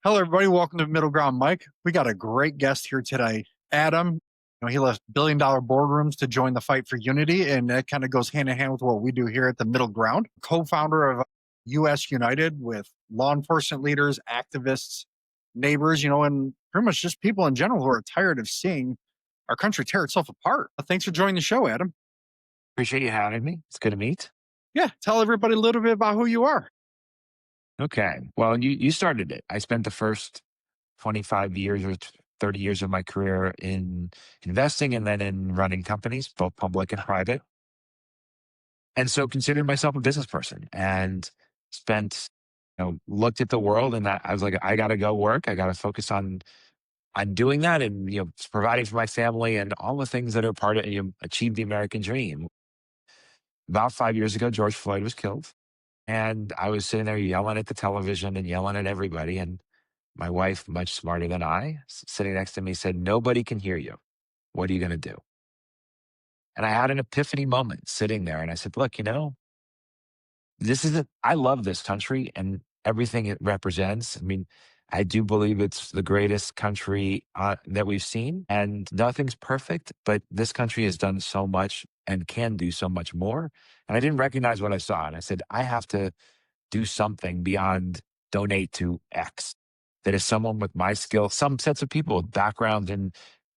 Hello, everybody. Welcome to MiddleGround Mic. We got a great guest here today, Adam. He left billion-dollar boardrooms to join the fight for unity, and that kind of goes hand in hand with what we do here at the Middle Ground. Co-founder of U.S. United with law enforcement leaders, activists, neighbors, and pretty much just people in general who are tired of seeing our country tear itself apart. Thanks for joining the show, Adam. Appreciate you having me. It's good to meet. Yeah, tell everybody a little bit about who you are. Okay. Well, you started it. I spent the first 25 years or 30 years of my career in investing and then in running companies, both public and private. And so considered myself a business person and spent, looked at the world and I was like, I got to go work. I got to focus on doing that and, providing for my family and all the things that are part of, achieve the American dream. About 5 years ago, George Floyd was killed. And I was sitting there yelling at the television and yelling at everybody. And my wife, much smarter than I, sitting next to me, said, "Nobody can hear you. What are you going to do?" And I had an epiphany moment sitting there. And I said, "Look, this isn't, I love this country and everything it represents. I mean, I do believe it's the greatest country that we've seen, and nothing's perfect, but this country has done so much and can do so much more." And I didn't recognize what I saw. And I said, I have to do something beyond donate to X. That is someone with my skill, some sets of people with background in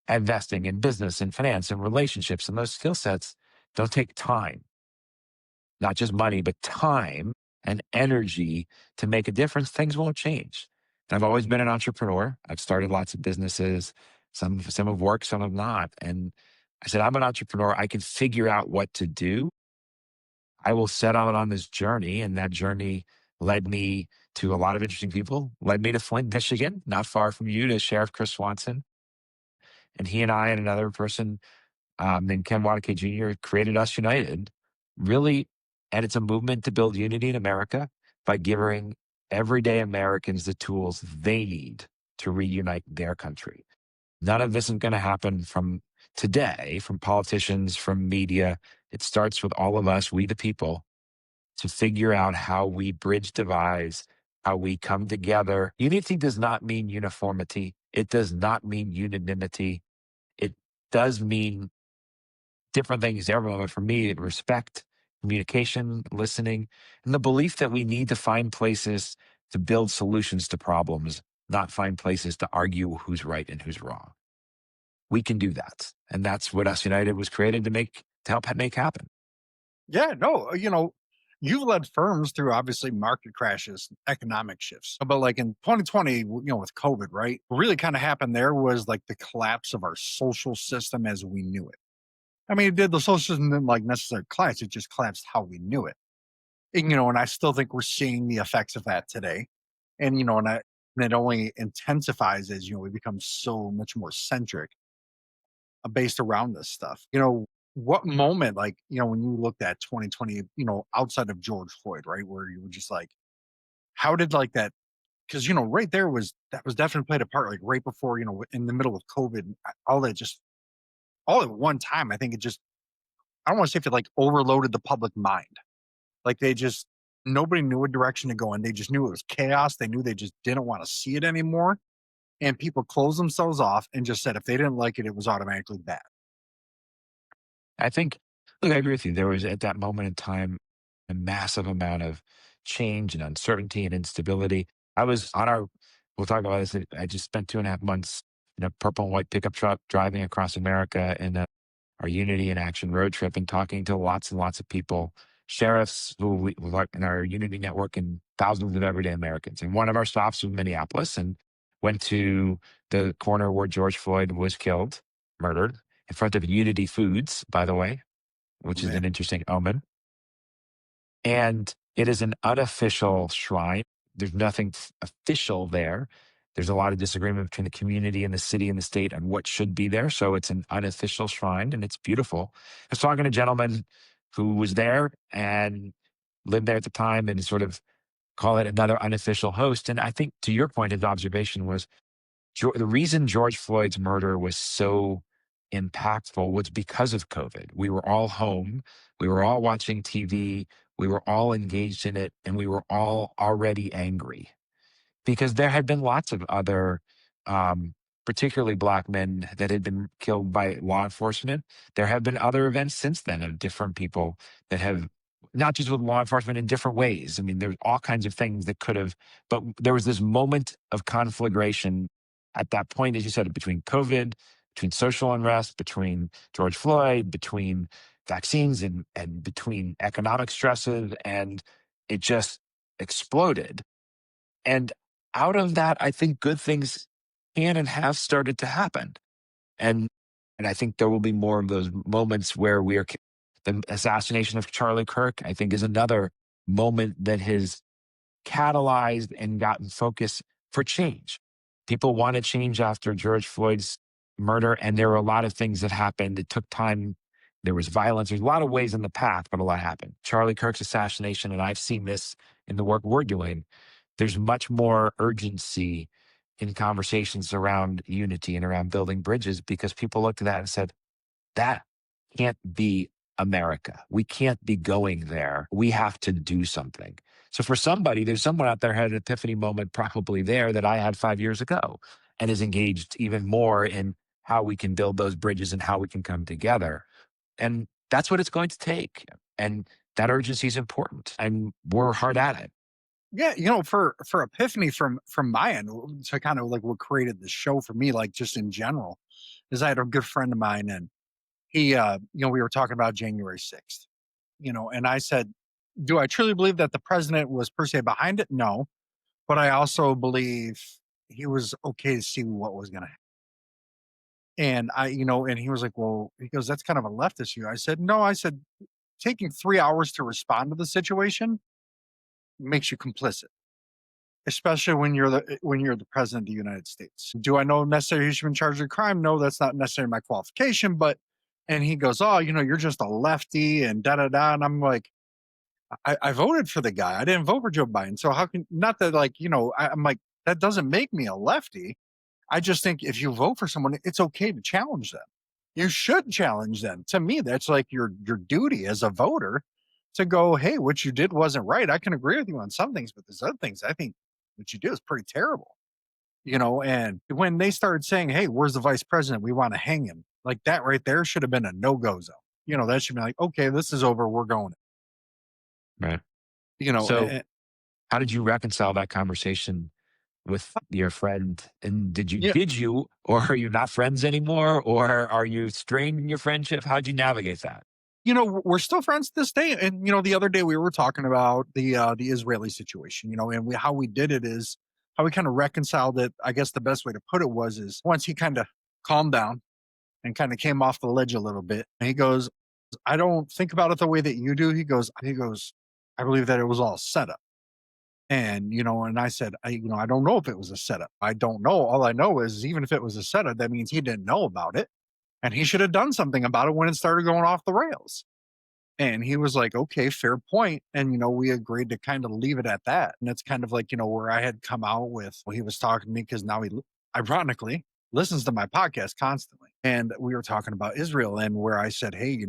investing in business and finance and relationships. And those skill sets don't take time, not just money, but time and energy to make a difference. Things won't change. And I've always been an entrepreneur. I've started lots of businesses. Some have worked, some have not. And I said, I'm an entrepreneur. I can figure out what to do. I will set out on this journey, and that journey led me to a lot of interesting people, led me to Flint, Michigan, not far from you, to Sheriff Chris Swanson. And he and I and another person named Ken Wadake Jr. created Us United, really, and it's a movement to build unity in America by giving everyday Americans the tools they need to reunite their country. None of this is going to happen from today, from politicians, from media. It starts with all of us, we the people, to figure out how we bridge divides, how we come together. Unity does not mean uniformity. It does not mean unanimity. It does mean different things to everyone. But for me, respect, communication, listening, and the belief that we need to find places to build solutions to problems, not find places to argue who's right and who's wrong. We can do that. And that's what Us United was created to help make happen. Yeah, no, you've led firms through obviously market crashes, economic shifts. But like in 2020, with COVID, right? What really kind of happened there was like the collapse of our social system as we knew it. I mean, it did the social system didn't like necessarily collapse, it just collapsed how we knew it. And I still think we're seeing the effects of that today. And it only intensifies as we become so much more centric based around this stuff. What moment, like, when you looked at 2020, outside of George Floyd, right, where you were just like, how did like that? Because right there that was definitely played a part, like right before, in the middle of COVID, all that just all at one time. I think it just I don't want to say if it like overloaded the public mind. Like they just nobody knew a direction to go in. They just knew it was chaos. They knew they just didn't want to see it anymore. And people closed themselves off and just said if they didn't like it, it was automatically bad. I think, look, I agree with you. There was at that moment in time a massive amount of change and uncertainty and instability. I was on we'll talk about this. I just spent 2.5 months in a purple and white pickup truck driving across America in our Unity in Action road trip and talking to lots and lots of people, sheriffs who we like in our Unity network and thousands of everyday Americans. And one of our stops was Minneapolis and went to the corner where George Floyd was killed, murdered, in front of Unity Foods, by the way, which is Man. an interesting omen. And it is an unofficial shrine. There's nothing official there. There's a lot of disagreement between the community and the city and the state on what should be there. So it's an unofficial shrine and it's beautiful. I was talking to a gentleman who was there and lived there at the time and sort of call it another unofficial host. And I think to your point, his observation was the reason George Floyd's murder was so impactful was because of COVID. We were all home. We were all watching TV. We were all engaged in it and we were all already angry. because there had been lots of other, um, particularly black men that had been killed by law enforcement. There have been other events since then of different people that have, not just with law enforcement, in different ways. I mean, there's all kinds of things that could have, but there was this moment of conflagration at that point, as you said, between COVID, between social unrest, between George Floyd, between vaccines, and between economic stresses, and it just exploded. And out of that, I think good things can and have started to happen. And I think there will be more of those moments where the assassination of Charlie Kirk, I think, is another moment that has catalyzed and gotten focus for change. People wanted change after George Floyd's murder, and there were a lot of things that happened. It took time. There was violence. There's a lot of ways in the path, but a lot happened. Charlie Kirk's assassination, and I've seen this in the work we're doing, there's much more urgency in conversations around unity and around building bridges because people looked at that and said, that can't be America. We can't be going there. We have to do something. So for somebody, there's someone out there had an epiphany moment probably there that I had 5 years ago and is engaged even more in how we can build those bridges and how we can come together. And that's what it's going to take. And that urgency is important. And we're hard at it. Yeah, for epiphany from my end, to kind of like what created the show for me, like just in general, is I had a good friend of mine, and he, we were talking about January 6th, and I said, do I truly believe that the president was per se behind it? No, but I also believe he was okay to see what was going to happen. And and he was like, well, he goes, that's kind of a leftist view. I said, no, I said, taking 3 hours to respond to the situation makes you complicit, especially when you're the president of the United States. Do I know necessarily he should be in charge of crime? No, that's not necessarily my qualification. But and he goes, oh, you're just a lefty and da da da. And I'm like, I voted for the guy. I didn't vote for Joe Biden. So how can not that like I'm like that doesn't make me a lefty. I just think if you vote for someone, it's okay to challenge them. You should challenge them. To me, that's like your duty as a voter to go, hey, what you did wasn't right. I can agree with you on some things, but there's other things I think what you did is pretty terrible. And when they started saying, hey, where's the vice president? We want to hang him. Like that right there should have been a no-go zone. That should be like, okay, this is over. We're going. Right. You know, So eh, how did you reconcile that conversation with your friend? And yeah, did you, or are you not friends anymore? Or are you strained in your friendship? How'd you navigate that? we're still friends to this day. And the other day we were talking about the Israeli situation. And how we did it is how we kind of reconciled it. I guess the best way to put it is once he kind of calmed down and kind of came off the ledge a little bit. And he goes, I don't think about it the way that you do. He goes, I believe that it was all set up. And I said, I don't know if it was a setup. I don't know. All I know is even if it was a setup, that means he didn't know about it. And he should have done something about it when it started going off the rails. And he was like, okay, fair point. And, we agreed to kind of leave it at that. And it's kind of like, where I had come out with, well, he was talking to me because now ironically, listens to my podcast constantly. And we were talking about Israel and where I said, hey,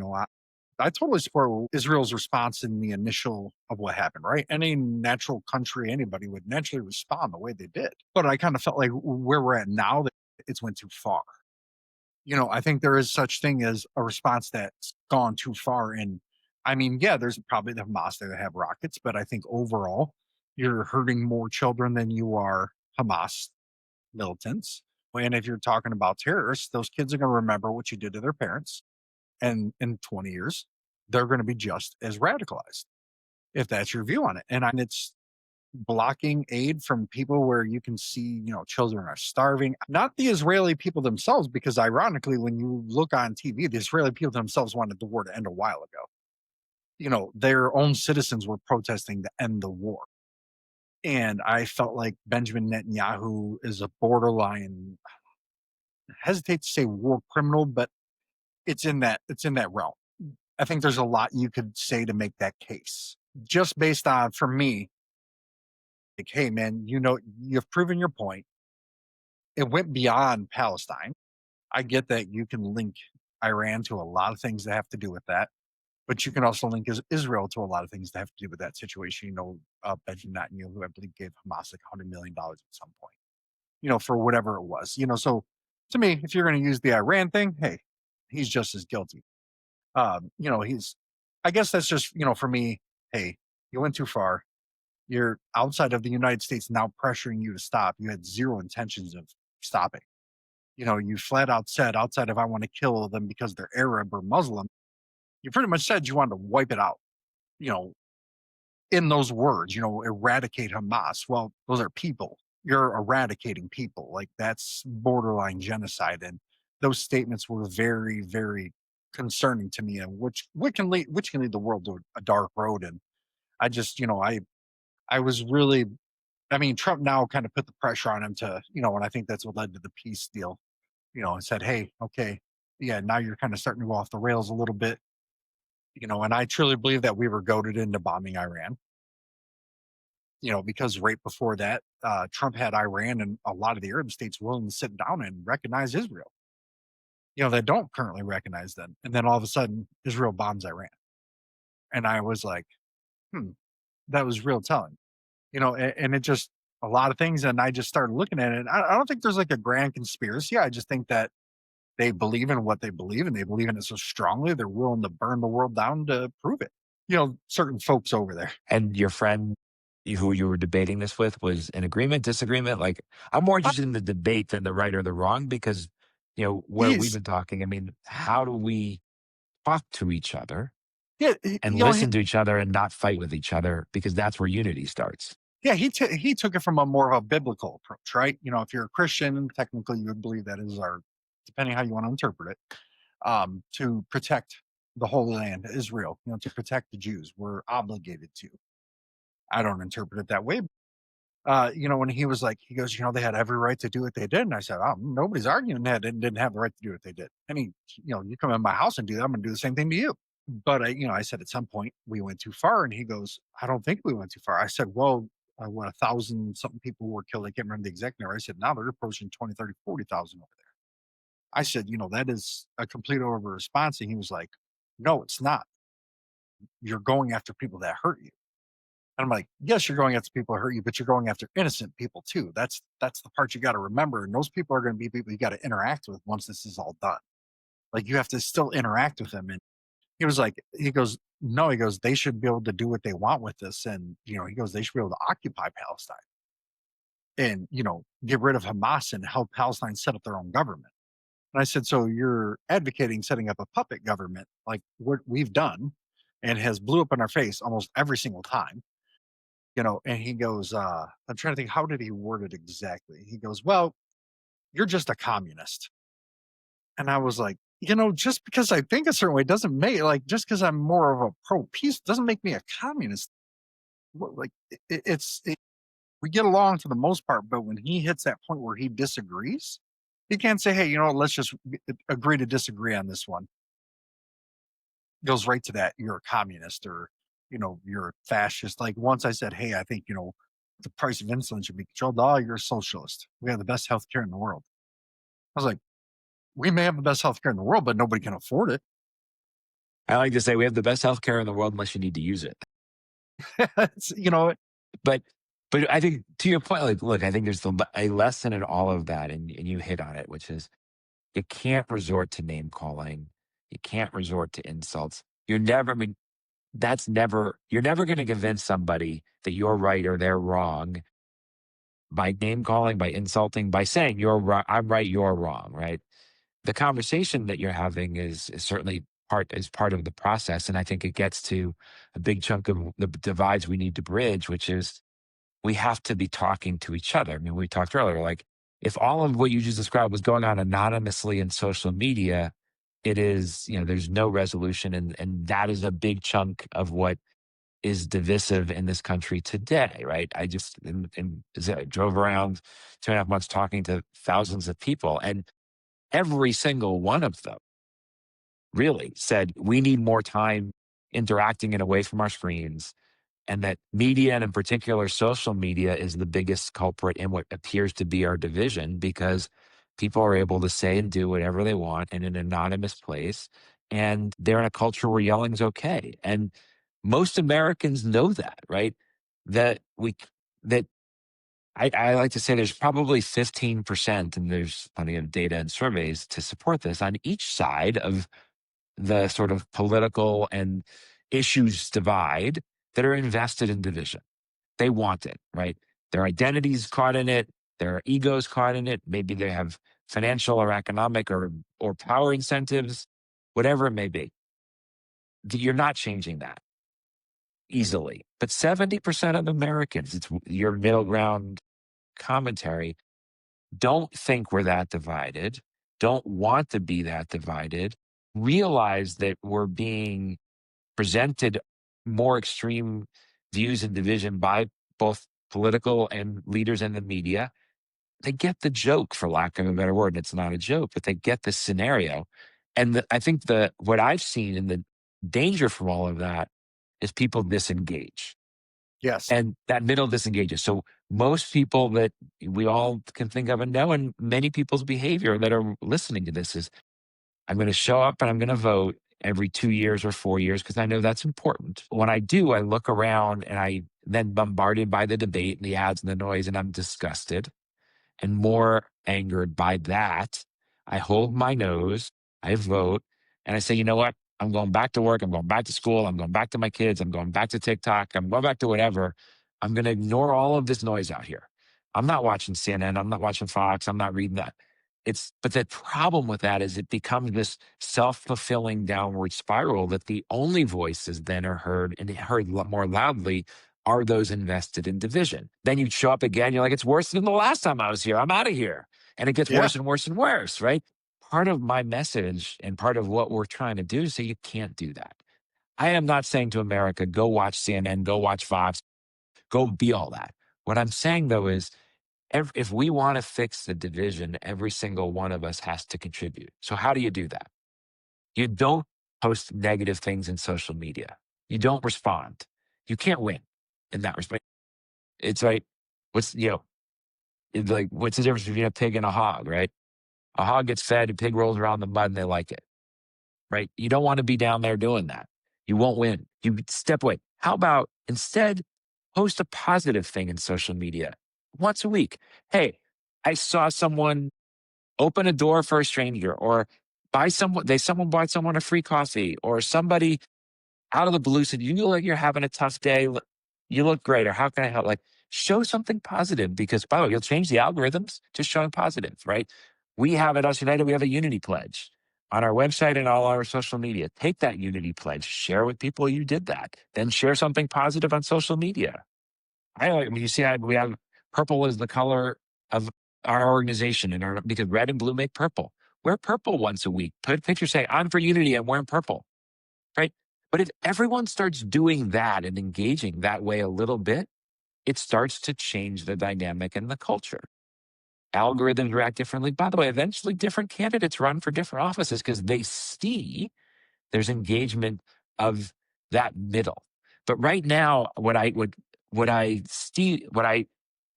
I totally support Israel's response in the initial of what happened, right? Any natural country, anybody would naturally respond the way they did. But I kind of felt like where we're at now, that it's went too far. I think there is such thing as a response that's gone too far. And I mean, yeah, there's probably the Hamas there that have rockets, but I think overall, you're hurting more children than you are Hamas militants. And if you're talking about terrorists, those kids are going to remember what you did to their parents. And in 20 years, they're going to be just as radicalized if that's your view on it. And it's blocking aid from people where you can see, children are starving. Not the Israeli people themselves, because ironically, when you look on TV, the Israeli people themselves wanted the war to end a while ago. Their own citizens were protesting to end the war. And I felt like Benjamin Netanyahu is a borderline, I hesitate to say war criminal, but it's in that realm. I think there's a lot you could say to make that case. Just based on, for me, like, hey man, you've proven your point. It went beyond Palestine. I get that you can link Iran to a lot of things that have to do with that. But you can also link Israel to a lot of things that have to do with that situation. Benjamin Netanyahu, who I believe gave Hamas like $100 million at some point, for whatever it was. So to me, if you're going to use the Iran thing, hey, he's just as guilty. He's, I guess that's just, for me, hey, you went too far. You're outside of the United States now pressuring you to stop. You had zero intentions of stopping. You flat out said, outside of I want to kill them because they're Arab or Muslim, you pretty much said you wanted to wipe it out, you know, in those words, eradicate Hamas. Well, those are people. You're eradicating people. Like that's borderline genocide. And those statements were very, very concerning to me, and which can lead the world to a dark road. And I just, I was really, I mean, Trump now kind of put the pressure on him to, and I think that's what led to the peace deal, and said, hey, okay, yeah, now you're kind of starting to go off the rails a little bit, and I truly believe that we were goaded into bombing Iran, because right before that, Trump had Iran and a lot of the Arab states willing to sit down and recognize Israel, that don't currently recognize them. And then all of a sudden, Israel bombs Iran. And I was like, hmm, that was real telling, and it just, a lot of things. And I just started looking at it. And I don't think there's like a grand conspiracy. I just think that they believe in what they believe, and they believe in it so strongly, they're willing to burn the world down to prove it. Certain folks over there. And your friend who you were debating this with was in agreement, disagreement? Like, I'm more Uh, interested in the debate than the right or the wrong because, where we've He's been talking, I mean, how do we talk to each other yeah, and listen to each other and not fight with each other? Because that's where unity starts. yeah, he took it from a more of a biblical approach, right? If you're a Christian, technically you would believe that is our, depending how you want to interpret it, to protect the Holy Land, Israel, to protect the Jews. We're obligated to. I don't interpret it that way. When he was like, he goes, they had every right to do what they did. And I said, oh, nobody's arguing that and didn't have the right to do what they did. I mean, you come in my house and do that, I'm going to do the same thing to you. But I said at some point we went too far, and he goes, I don't think we went too far. I said, well, what, 1,000 something people were killed. I can't remember the exact number. I said, now they're approaching 20, 30, 40,000 over there. I said, that is a complete over response. And he was like, no, it's not. You're going after people that hurt you. And I'm like, yes, you're going after people who hurt you, but you're going after innocent people too. That's the part you got to remember. And those people are going to be people you got to interact with once this is all done. Like you have to still interact with them. And he was like, he goes, no, he goes, they should be able to do what they want with this. And, he goes, they should be able to occupy Palestine and, get rid of Hamas and help Palestine set up their own government. And I said, so you're advocating setting up a puppet government like what we've done and has blew up in our face almost every single time. And he goes, I'm trying to think, how did he word it exactly? He goes, well, you're just a communist. And I was like, just because I think a certain way doesn't make, like, just because I'm more of a pro peace doesn't make me a communist. Like, we get along for the most part, but when he hits that point where he disagrees, he can't say, hey, let's just agree to disagree on this one. Goes right to that. You're a communist, or, you're a fascist. Like once I said, hey, I think, the price of insulin should be controlled. Oh, you're a socialist. We have the best healthcare in the world. I was like, we may have the best healthcare in the world, but nobody can afford it. I like to say we have the best healthcare in the world unless you need to use it. It's, But I think to your point, like, look, I think there's a lesson in all of that, and you hit on it, which is you can't resort to name calling. You can't resort to insults. You're never, I mean, you're never going to convince somebody that you're right or they're wrong by name calling, by insulting, by saying you're right, I'm right, you're wrong, right? The conversation that you're having is certainly part of the process. And I think it gets to a big chunk of the divides we need to bridge, which is we have to be talking to each other. I mean, we talked earlier, like if all of what you just described was going on anonymously in social media, it is, there's no resolution. And that is a big chunk of what is divisive in this country today, right? I just I drove around 2.5 months talking to thousands of people, and every single one of them really said, we need more time interacting and away from our screens. And that media, and in particular social media, is the biggest culprit in what appears to be our division, because people are able to say and do whatever they want in an anonymous place. and they're in a culture where yelling's okay. And most Americans know that, right? That we that I like to say there's probably 15%, and there's plenty of data and surveys to support this on each side of the sort of political and issues divide that are invested in division. They want it, right? Their identity's caught in it, their ego's caught in it. Maybe they have financial or economic or power incentives, whatever it may be. You're not changing that easily. But 70% of Americans, it's your middle ground commentary, don't think we're that divided, don't want to be that divided, realize that we're being presented more extreme views and division by both political and leaders in the media. They get the joke, for lack of a better word. And it's not a joke, but they get the scenario. And I think what I've seen in the danger from all of that is people disengage. Yes. And that middle disengages. So most people that we all can think of and know, and many people's behavior that are listening to this is, I'm going to show up and I'm going to vote every 2 years or 4 years because I know that's important. When I do, I look around and I then bombarded by the debate and the ads and the noise, and I'm disgusted and more angered by that. I hold my nose, I vote, and I say, you know what? I'm going back to work. I'm going back to school. I'm going back to my kids. I'm going back to TikTok. I'm going back to whatever. I'm going to ignore all of this noise out here. I'm not watching CNN. I'm not watching Fox. I'm not reading that. But the problem with that is it becomes this self-fulfilling downward spiral that the only voices then are heard, and heard more loudly, are those invested in division. Then you show up again, you're like, it's worse than the last time I was here. I'm out of here. And it gets Yeah. worse and worse and worse, right? Part of my message and part of what we're trying to do is say you can't do that. I am not saying to America, go watch CNN, go watch Fox, go be all that. What I'm saying though is, if we want to fix the division, every single one of us has to contribute. So how do you do that? You don't post negative things in social media. You don't respond. You can't win in that respect. It's like, it's like, what's the difference between a pig and a hog, right? A hog gets fed, a pig rolls around in the mud and they like it, right? You don't want to be down there doing that. You won't win. You step away. How about instead post a positive thing in social media once a week? Hey, I saw someone open a door for a stranger, or someone bought someone a free coffee, or somebody out of the blue said, you look like you're having a tough day. You look great. Or how can I help? Like, show something positive, because by the way, you'll change the algorithms just showing positive, right? We have at Us United, we have a unity pledge on our website and all our social media. Take that unity pledge, share with people you did that, then share something positive on social media. You see, we have purple is the color of our organization, because red and blue make purple. Wear purple once a week. Put a picture saying, I'm for unity, I'm wearing purple, right? But if everyone starts doing that and engaging that way a little bit, it starts to change the dynamic and the culture. Algorithms react differently. By the way, eventually different candidates run for different offices because they see there's engagement of that middle. But right now, what I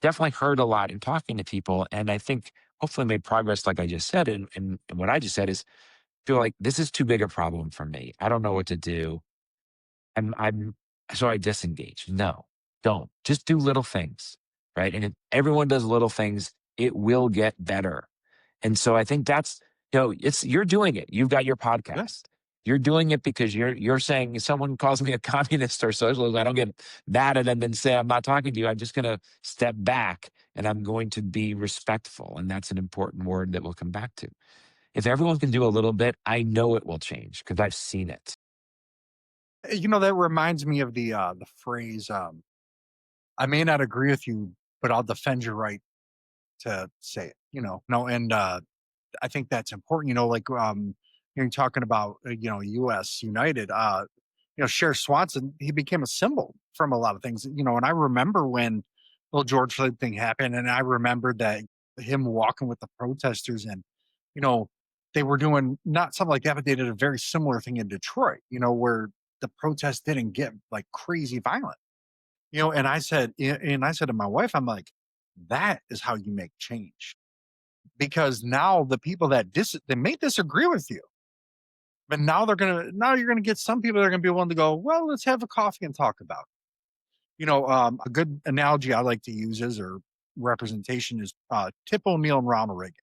definitely heard a lot in talking to people, and I think hopefully made progress, like I just said, and what I just said is, feel like this is too big a problem for me. I don't know what to do. I'm so I disengage. No, don't. Just do little things, right? And if everyone does little things, it will get better. And so I think you're doing it. You've got your Yeah. podcast. You're doing it because you're saying, if someone calls me a communist or socialist, I don't get mad at them and say, I'm not talking to you. I'm just going to step back and I'm going to be respectful. And that's an important word that we'll come back to. If everyone can do a little bit, I know it will change because I've seen it. That reminds me of the phrase, I may not agree with you, but I'll defend your right to say it, No, and I think that's important, like you're talking about US United, Sheriff Swanson, he became a symbol from a lot of things, and I remember when the little George Floyd thing happened, and I remember that him walking with the protesters, and you know, they were doing not something like that, but they did a very similar thing in Detroit, where the protest didn't get like crazy violent. And I said to my wife, I'm like, that is how you make change. Because now the people that may disagree with you, But now you're gonna get some people that are gonna be willing to go, well, let's have a coffee and talk about it. A good analogy I like to use is or representation is Tip O'Neill and Ronald Reagan,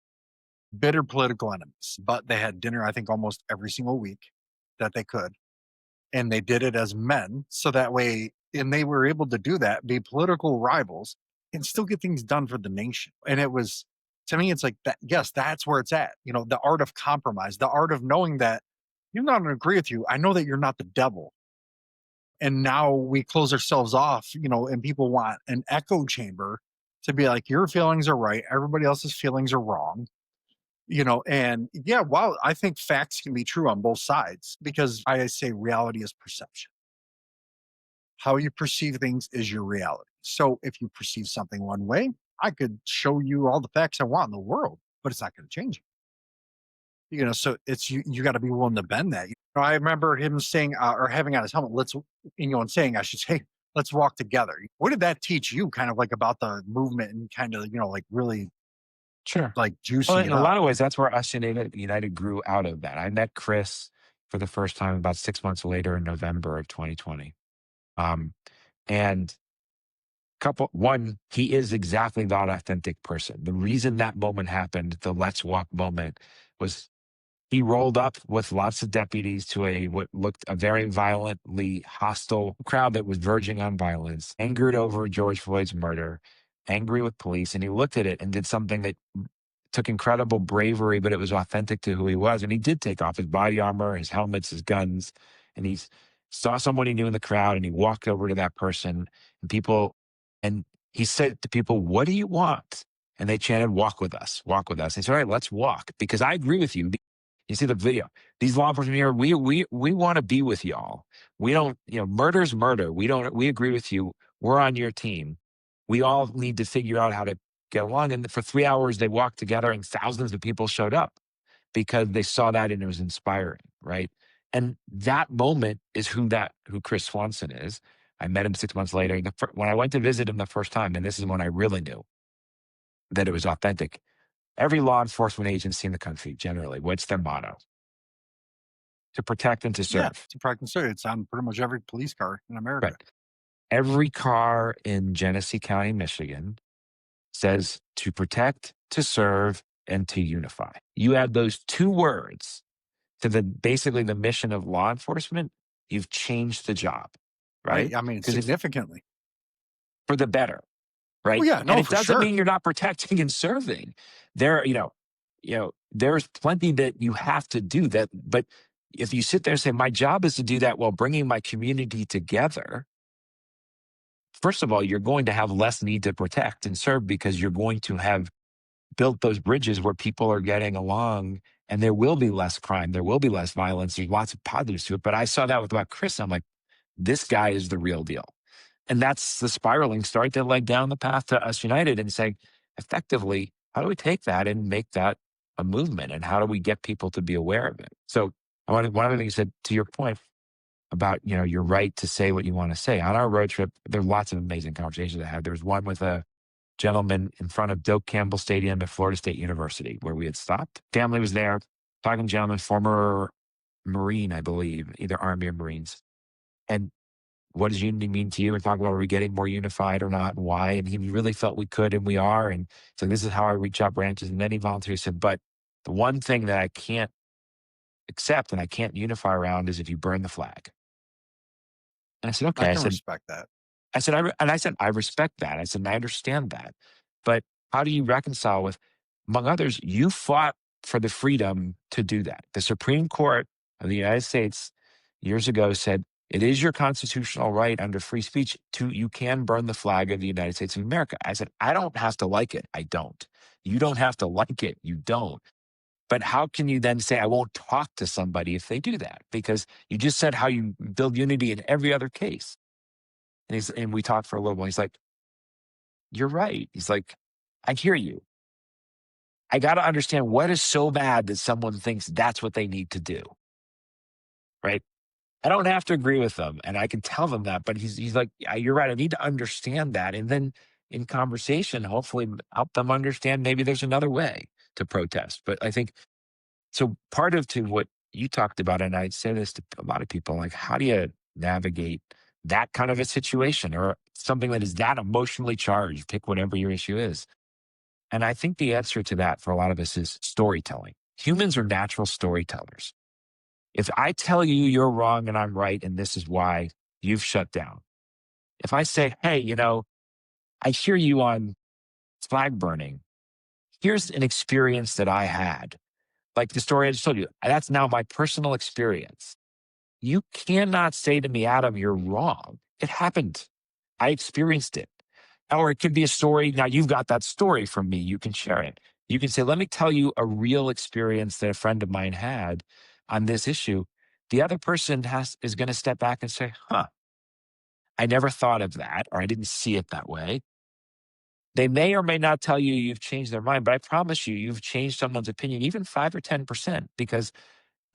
bitter political enemies, but they had dinner, I think, almost every single week that they could. And they did it as men. So that way, and they were able to do that, be political rivals and still get things done for the nation. And it was, to me, it's like that. Yes, that's where it's at. The art of compromise, the art of knowing that you're not going to agree with you. I know that you're not the devil. And now we close ourselves off, and people want an echo chamber to be like, your feelings are right. Everybody else's feelings are wrong. And yeah, while I think facts can be true on both sides, because I say reality is perception. How you perceive things is your reality. So if you perceive something one way, I could show you all the facts I want in the world, but it's not going to change it. So it's you got to be willing to bend that. I remember him saying or having on his helmet, and saying, I should say, let's walk together. What did that teach you kind of like about the movement and kind of, like really Sure. like Well, juicing in it a up? lot of ways, that's where us United grew out of that. I met Chris for the first time about 6 months later in November of 2020. And one, he is exactly that authentic person. The reason that moment happened, the let's walk moment, was he rolled up with lots of deputies to what looked a very violently hostile crowd that was verging on violence, angered over George Floyd's murder, angry with police. And he looked at it and did something that took incredible bravery, but it was authentic to who he was. And he did take off his body armor, his helmets, his guns, and he saw someone he knew in the crowd and he walked over to that person and he said to people, what do you want? And they chanted, walk with us, walk with us. And he said, all right, let's walk because I agree with you. You see the video. These law enforcement here, we want to be with y'all. We don't, murder's murder. We agree with you. We're on your team. We all need to figure out how to get along. And for 3 hours, they walked together and thousands of people showed up because they saw that and it was inspiring, right? And that moment is who Chris Swanson is. I met him 6 months later. When I went to visit him the first time, and this is when I really knew that it was authentic. Every law enforcement agency in the country, generally, what's their motto? To protect and to Yeah, serve. to practice it. It's on pretty much every police car in America. Right. Every car in Genesee County, Michigan says to protect, to serve, and to unify. You add those two words to basically the mission of law enforcement, you've changed the job, right? I mean, Because significantly. for the better, right? Oh yeah, And no, it for doesn't sure. mean you're not protecting and serving. There, there's plenty that you have to do that. But if you sit there and say, my job is to do that while bringing my community together, first of all, you're going to have less need to protect and serve because you're going to have built those bridges where people are getting along and there will be less crime. There will be less violence. There's lots of positives to it. But I saw that about Chris. I'm like, this guy is the real deal. And that's the spiraling start that led down the path to Us United and saying, effectively, how do we take that and make that a movement? And how do we get people to be aware of it? So one of the things that, to your point about, your right to say what you want to say. On our road trip, there are lots of amazing conversations I had. There was one with a gentleman in front of Doak Campbell Stadium at Florida State University where we had stopped. Family was there, talking to gentleman, former Marine, I believe, either Army or Marines. And what does unity mean to you? And talk about, are we getting more unified or not and why? And he really felt we could and we are. And so this is how I reach out branches. And then he volunteered, said, but the one thing that I can't accept and I can't unify around is if you burn the flag. And I said, okay. I can respect that. I said, I respect that. I said, and I understand that. But how do you reconcile with, among others, you fought for the freedom to do that. The Supreme Court of the United States years ago said, it is your constitutional right under free speech you can burn the flag of the United States of America. I said, I don't have to like it. I don't. You don't have to like it. You don't. But how can you then say, I won't talk to somebody if they do that? Because you just said how you build unity in every other case. And we talked for a little while. He's like, you're right. He's like, I hear you. I got to understand what is so bad that someone thinks that's what they need to do. Right. I don't have to agree with them and I can tell them that, but he's like, yeah, you're right. I need to understand that. And then in conversation, hopefully help them understand maybe there's another way to protest. But I think, so part of to what you talked about, and I say this to a lot of people, like, how do you navigate that kind of a situation or something that is that emotionally charged? Pick whatever your issue is. And I think the answer to that for a lot of us is storytelling. Humans are natural storytellers. If I tell you you're wrong and I'm right, and this is why, you've shut down. If I say, hey, I hear you on flag burning. Here's an experience that I had. Like the story I just told you, that's now my personal experience. You cannot say to me, Adam, you're wrong. It happened. I experienced it. Or it could be a story. Now you've got that story from me. You can share it. You can say, let me tell you a real experience that a friend of mine had on this issue. The other person is going to step back and say, huh, I never thought of that, or I didn't see it that way. They may or may not tell you you've changed their mind, but I promise you, you've changed someone's opinion, even 5 or 10%, because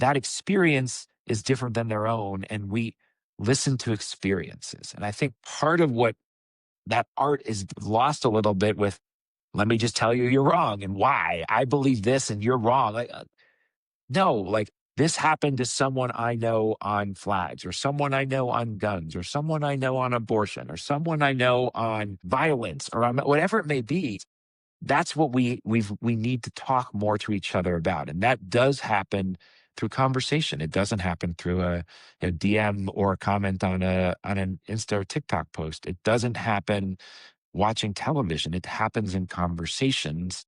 that experience is different than their own. And we listen to experiences. And I think part of what that art is lost a little bit with, let me just tell you you're wrong and why. I believe this and you're wrong. Like, no, like this happened to someone I know on flags, or someone I know on guns, or someone I know on abortion, or someone I know on violence, or on whatever it may be. That's what we need to talk more to each other about, and that does happen through conversation. It doesn't happen through a DM or a comment on an Insta or TikTok post. It doesn't happen watching television. It happens in conversations,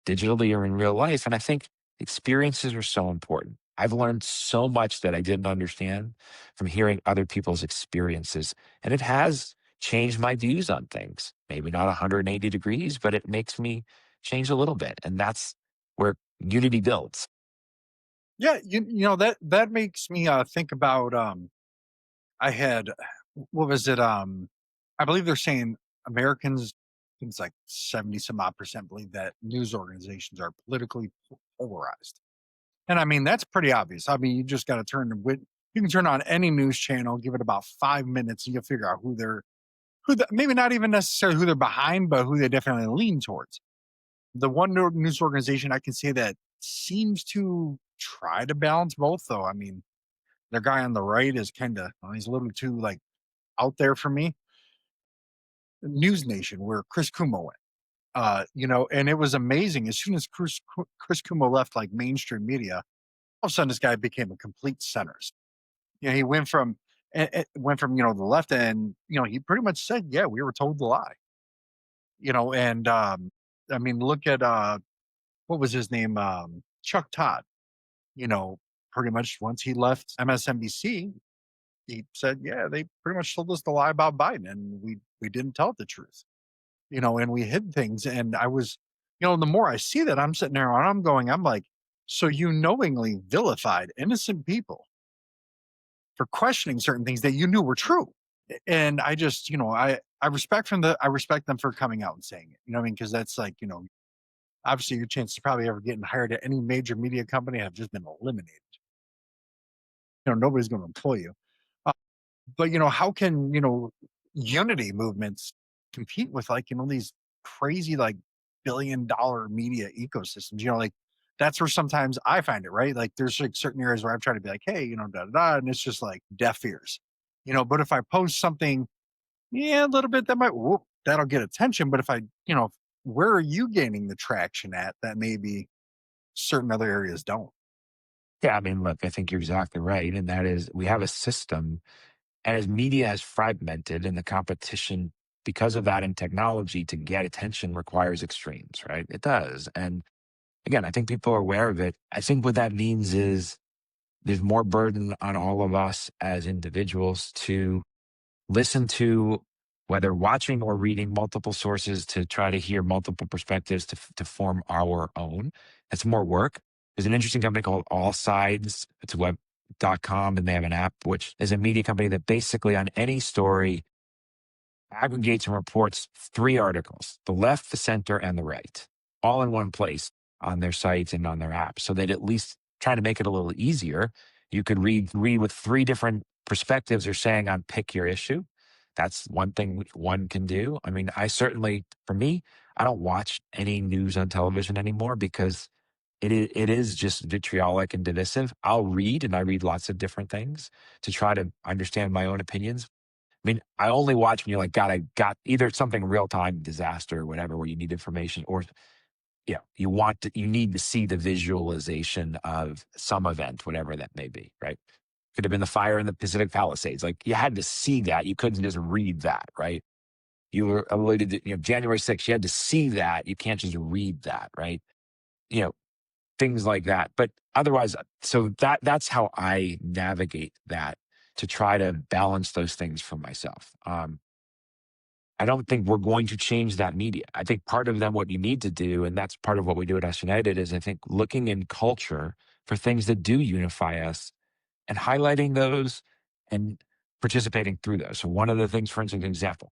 digitally or in real life. And I think experiences are so important. I've learned so much that I didn't understand from hearing other people's experiences. And it has changed my views on things. Maybe not 180 degrees, but it makes me change a little bit. And that's where unity builds. Yeah, that makes me think about I had what was it? I believe they're saying Americans, it's like 70 some odd percent believe that news organizations are politically polarized. And I mean, that's pretty obvious. I mean, you just got to you can turn on any news channel, give it about 5 minutes, and you'll figure out maybe not even necessarily who they're behind, but who they definitely lean towards. The one news organization I can say that seems to try to balance both, though. I mean, their guy on the right is kind of, he's a little too like out there for me. News Nation, where Chris Kumo went. And it was amazing. As soon as Chris Kumo left like mainstream media, all of a sudden this guy became a complete centrist. He went from the left end. He pretty much said, "Yeah, we were told to lie." And I mean, look at what was his name, Chuck Todd. You know, pretty much once he left MSNBC, he said, "Yeah, they pretty much told us to lie about Biden, and we didn't tell the truth." And we hid things. And I was, the more I see that, I'm sitting there and I'm like, so you knowingly vilified innocent people for questioning certain things that you knew were true. And I just, I respect them for coming out and saying it. You know what I mean? Because that's like, obviously your chances of probably ever getting hired at any major media company have just been eliminated. Nobody's going to employ you. But how can unity movements compete with like these crazy like billion-dollar media ecosystems? Like that's where sometimes I find it, right? Like there's like certain areas where I've tried to be like, hey, da da da, and it's just like deaf ears. But if I post something, yeah, a little bit that might that'll get attention. But if I, where are you gaining the traction at that maybe certain other areas don't? Yeah, I mean, look, I think you're exactly right. And that is, we have a system. And as media has fragmented and the competition because of that in technology to get attention requires extremes, right? It does. And again, I think people are aware of it. I think what that means is there's more burden on all of us as individuals to listen to, whether watching or reading multiple sources, to try to hear multiple perspectives to form our own. It's more work. There's an interesting company called All Sides. It's web.com, and they have an app, which is a media company that basically on any story aggregates and reports 3 articles, the left, the center, and the right, all in one place on their site and on their app. So that at least trying to make it a little easier, you could read with 3 different perspectives are saying on pick your issue. That's one thing one can do. I mean, I certainly, for me, I don't watch any news on television anymore because it is just vitriolic and divisive. I'll read, and I read lots of different things to try to understand my own opinions. I mean, I only watch when you're like, God, I got either something real time disaster or whatever, where you need information, or you need to see the visualization of some event, whatever that may be, right? Could have been the fire in the Pacific Palisades. Like, you had to see that. You couldn't just read that, right? You were alluded to, January 6th, you had to see that. You can't just read that, right? You know, things like that. But otherwise, so that's how I navigate that, to try to balance those things for myself. I don't think we're going to change that media. I think part of them, what you need to do, and that's part of what we do at Us United, is I think looking in culture for things that do unify us and highlighting those and participating through those. So one of the things, for instance, an example,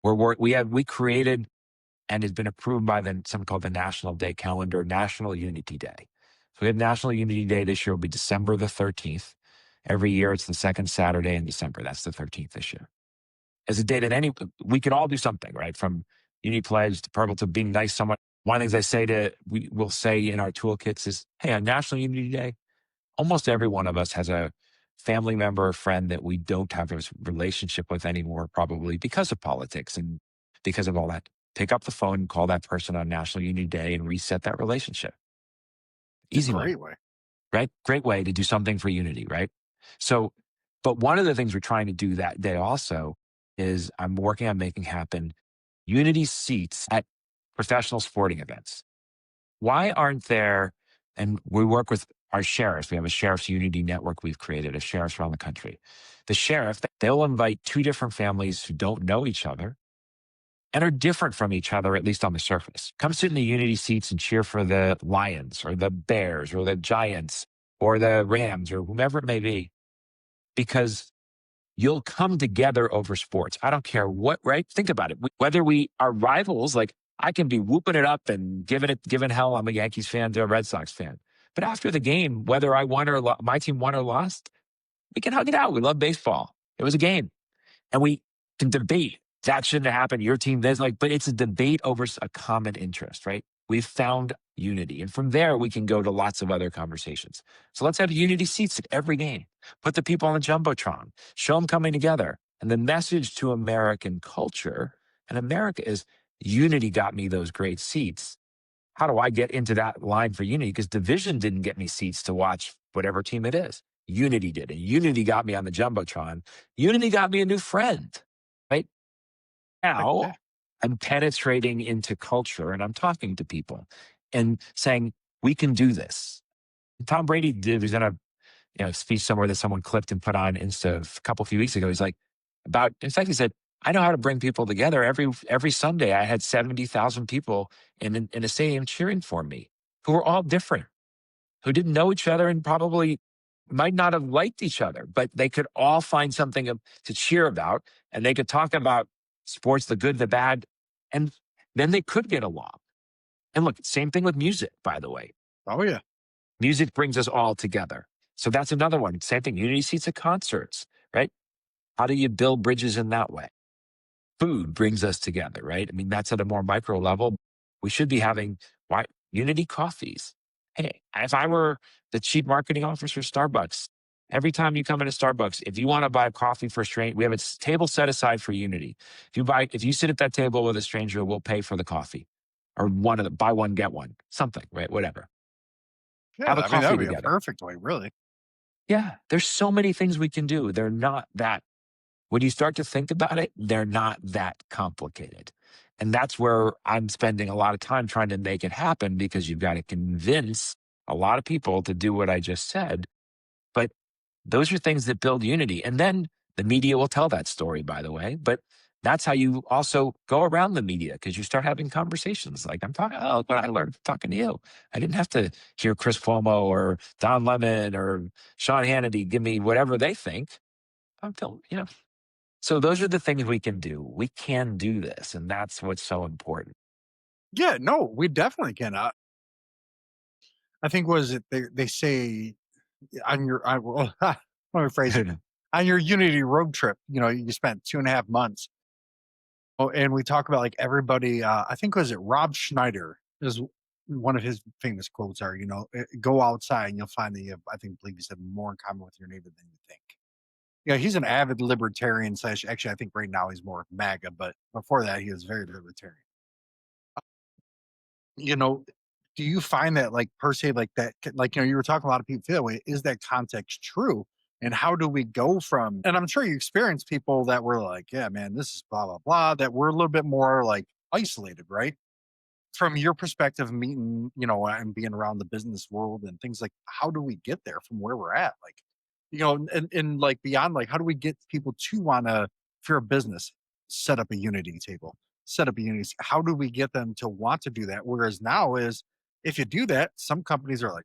we created and has been approved by something called the National Day Calendar, National Unity Day. So we have National Unity Day this year will be December the 13th. Every year it's the second Saturday in December. That's the 13th this year. As a day that we could all do something, right? From Unity Pledge to Purple to being nice to someone. One of the things we will say in our toolkits is, hey, on National Unity Day, almost every one of us has a family member or friend that we don't have a relationship with anymore, probably because of politics and because of all that. Pick up the phone and call that person on National Unity Day and reset that relationship. It's a Easy one, great way. right? Great way to do something for unity, right? So, but one of the things we're trying to do that day also is I'm working on making happen unity seats at professional sporting events. Why aren't there, and we work with our sheriffs. We have a sheriff's unity network we've created, of sheriffs around the country. The sheriff, they'll invite two different families who don't know each other and are different from each other, at least on the surface. Come sit in the unity seats and cheer for the Lions or the Bears or the Giants or the Rams or whomever it may be, because you'll come together over sports. I don't care what, right? Think about it. Whether we are rivals, like I can be whooping it up and giving hell. I'm a Yankees fan to a Red Sox fan. But after the game, whether I won or my team won or lost, we can hug it out. We love baseball. It was a game. And we can debate. That shouldn't have happened. Your team, but it's a debate over a common interest, right? We've found unity. And from there, we can go to lots of other conversations. So let's have unity seats at every game. Put the people on the Jumbotron. Show them coming together. And the message to American culture and America is, unity got me those great seats. How do I get into that line for unity? Because division didn't get me seats to watch whatever team it is. Unity did. And unity got me on the Jumbotron. Unity got me a new friend, right? Heck Now yeah. I'm penetrating into culture and I'm talking to people and saying, we can do this. Tom Brady was in a speech somewhere that someone clipped and put on Insta a few weeks ago. He's like, in fact, he said, I know how to bring people together. Every Sunday, I had 70,000 people in a stadium cheering for me, who were all different, who didn't know each other and probably might not have liked each other, but they could all find something to cheer about, and they could talk about sports, the good, the bad, and then they could get along. And look, same thing with music, by the way. Oh yeah. Music brings us all together. So that's another one. Same thing, unity seats at concerts, right? How do you build bridges in that way? Food brings us together, right? I mean, that's at a more micro level. We should be having unity coffees. Hey, if I were the chief marketing officer of Starbucks, every time you come into Starbucks, if you want to buy a coffee for a stranger, we have a table set aside for unity. If you sit at that table with a stranger, we'll pay for the coffee, or buy one, get one, something, right? Whatever. Yeah. Have a I mean, that coffee would be a together. perfect way, really. Yeah, there's so many things we can do. They're not that, when you start to think about it, they're not that complicated. And that's where I'm spending a lot of time trying to make it happen, because you've got to convince a lot of people to do what I just said. But those are things that build unity. And then the media will tell that story, by the way. But that's how you also go around the media, because you start having conversations like I'm talking. Oh, what I learned talking to you. I didn't have to hear Chris Cuomo or Don Lemon or Sean Hannity give me whatever they think. I'm telling, so those are the things we can do. We can do this, and that's what's so important. Yeah. No, we definitely can. I think was it they say on your well, let me rephrase it. On your Unity road trip, you spent 2.5 months. Oh, and we talk about like everybody. I think was it Rob Schneider is one of his famous quotes are, go outside and you'll find that you have, believe he said, more in common with your neighbor than you think. Yeah, he's an avid libertarian slash. Actually, I think right now he's more MAGA, but before that, he was very libertarian. You know, do you find that, like, per se, like that, like, you were talking, a lot of people feel that way. Is that context true? And how do we go from, and I'm sure you experienced people that were like, yeah, man, this is blah, blah, blah, that were a little bit more like isolated, right? From your perspective, meeting, and being around the business world and things, like, how do we get there from where we're at? Like, and like beyond, like, how do we get people to want to, if you're a business, set up a unity table, set up a unity? How do we get them to want to do that? Whereas now is, if you do that, some companies are like,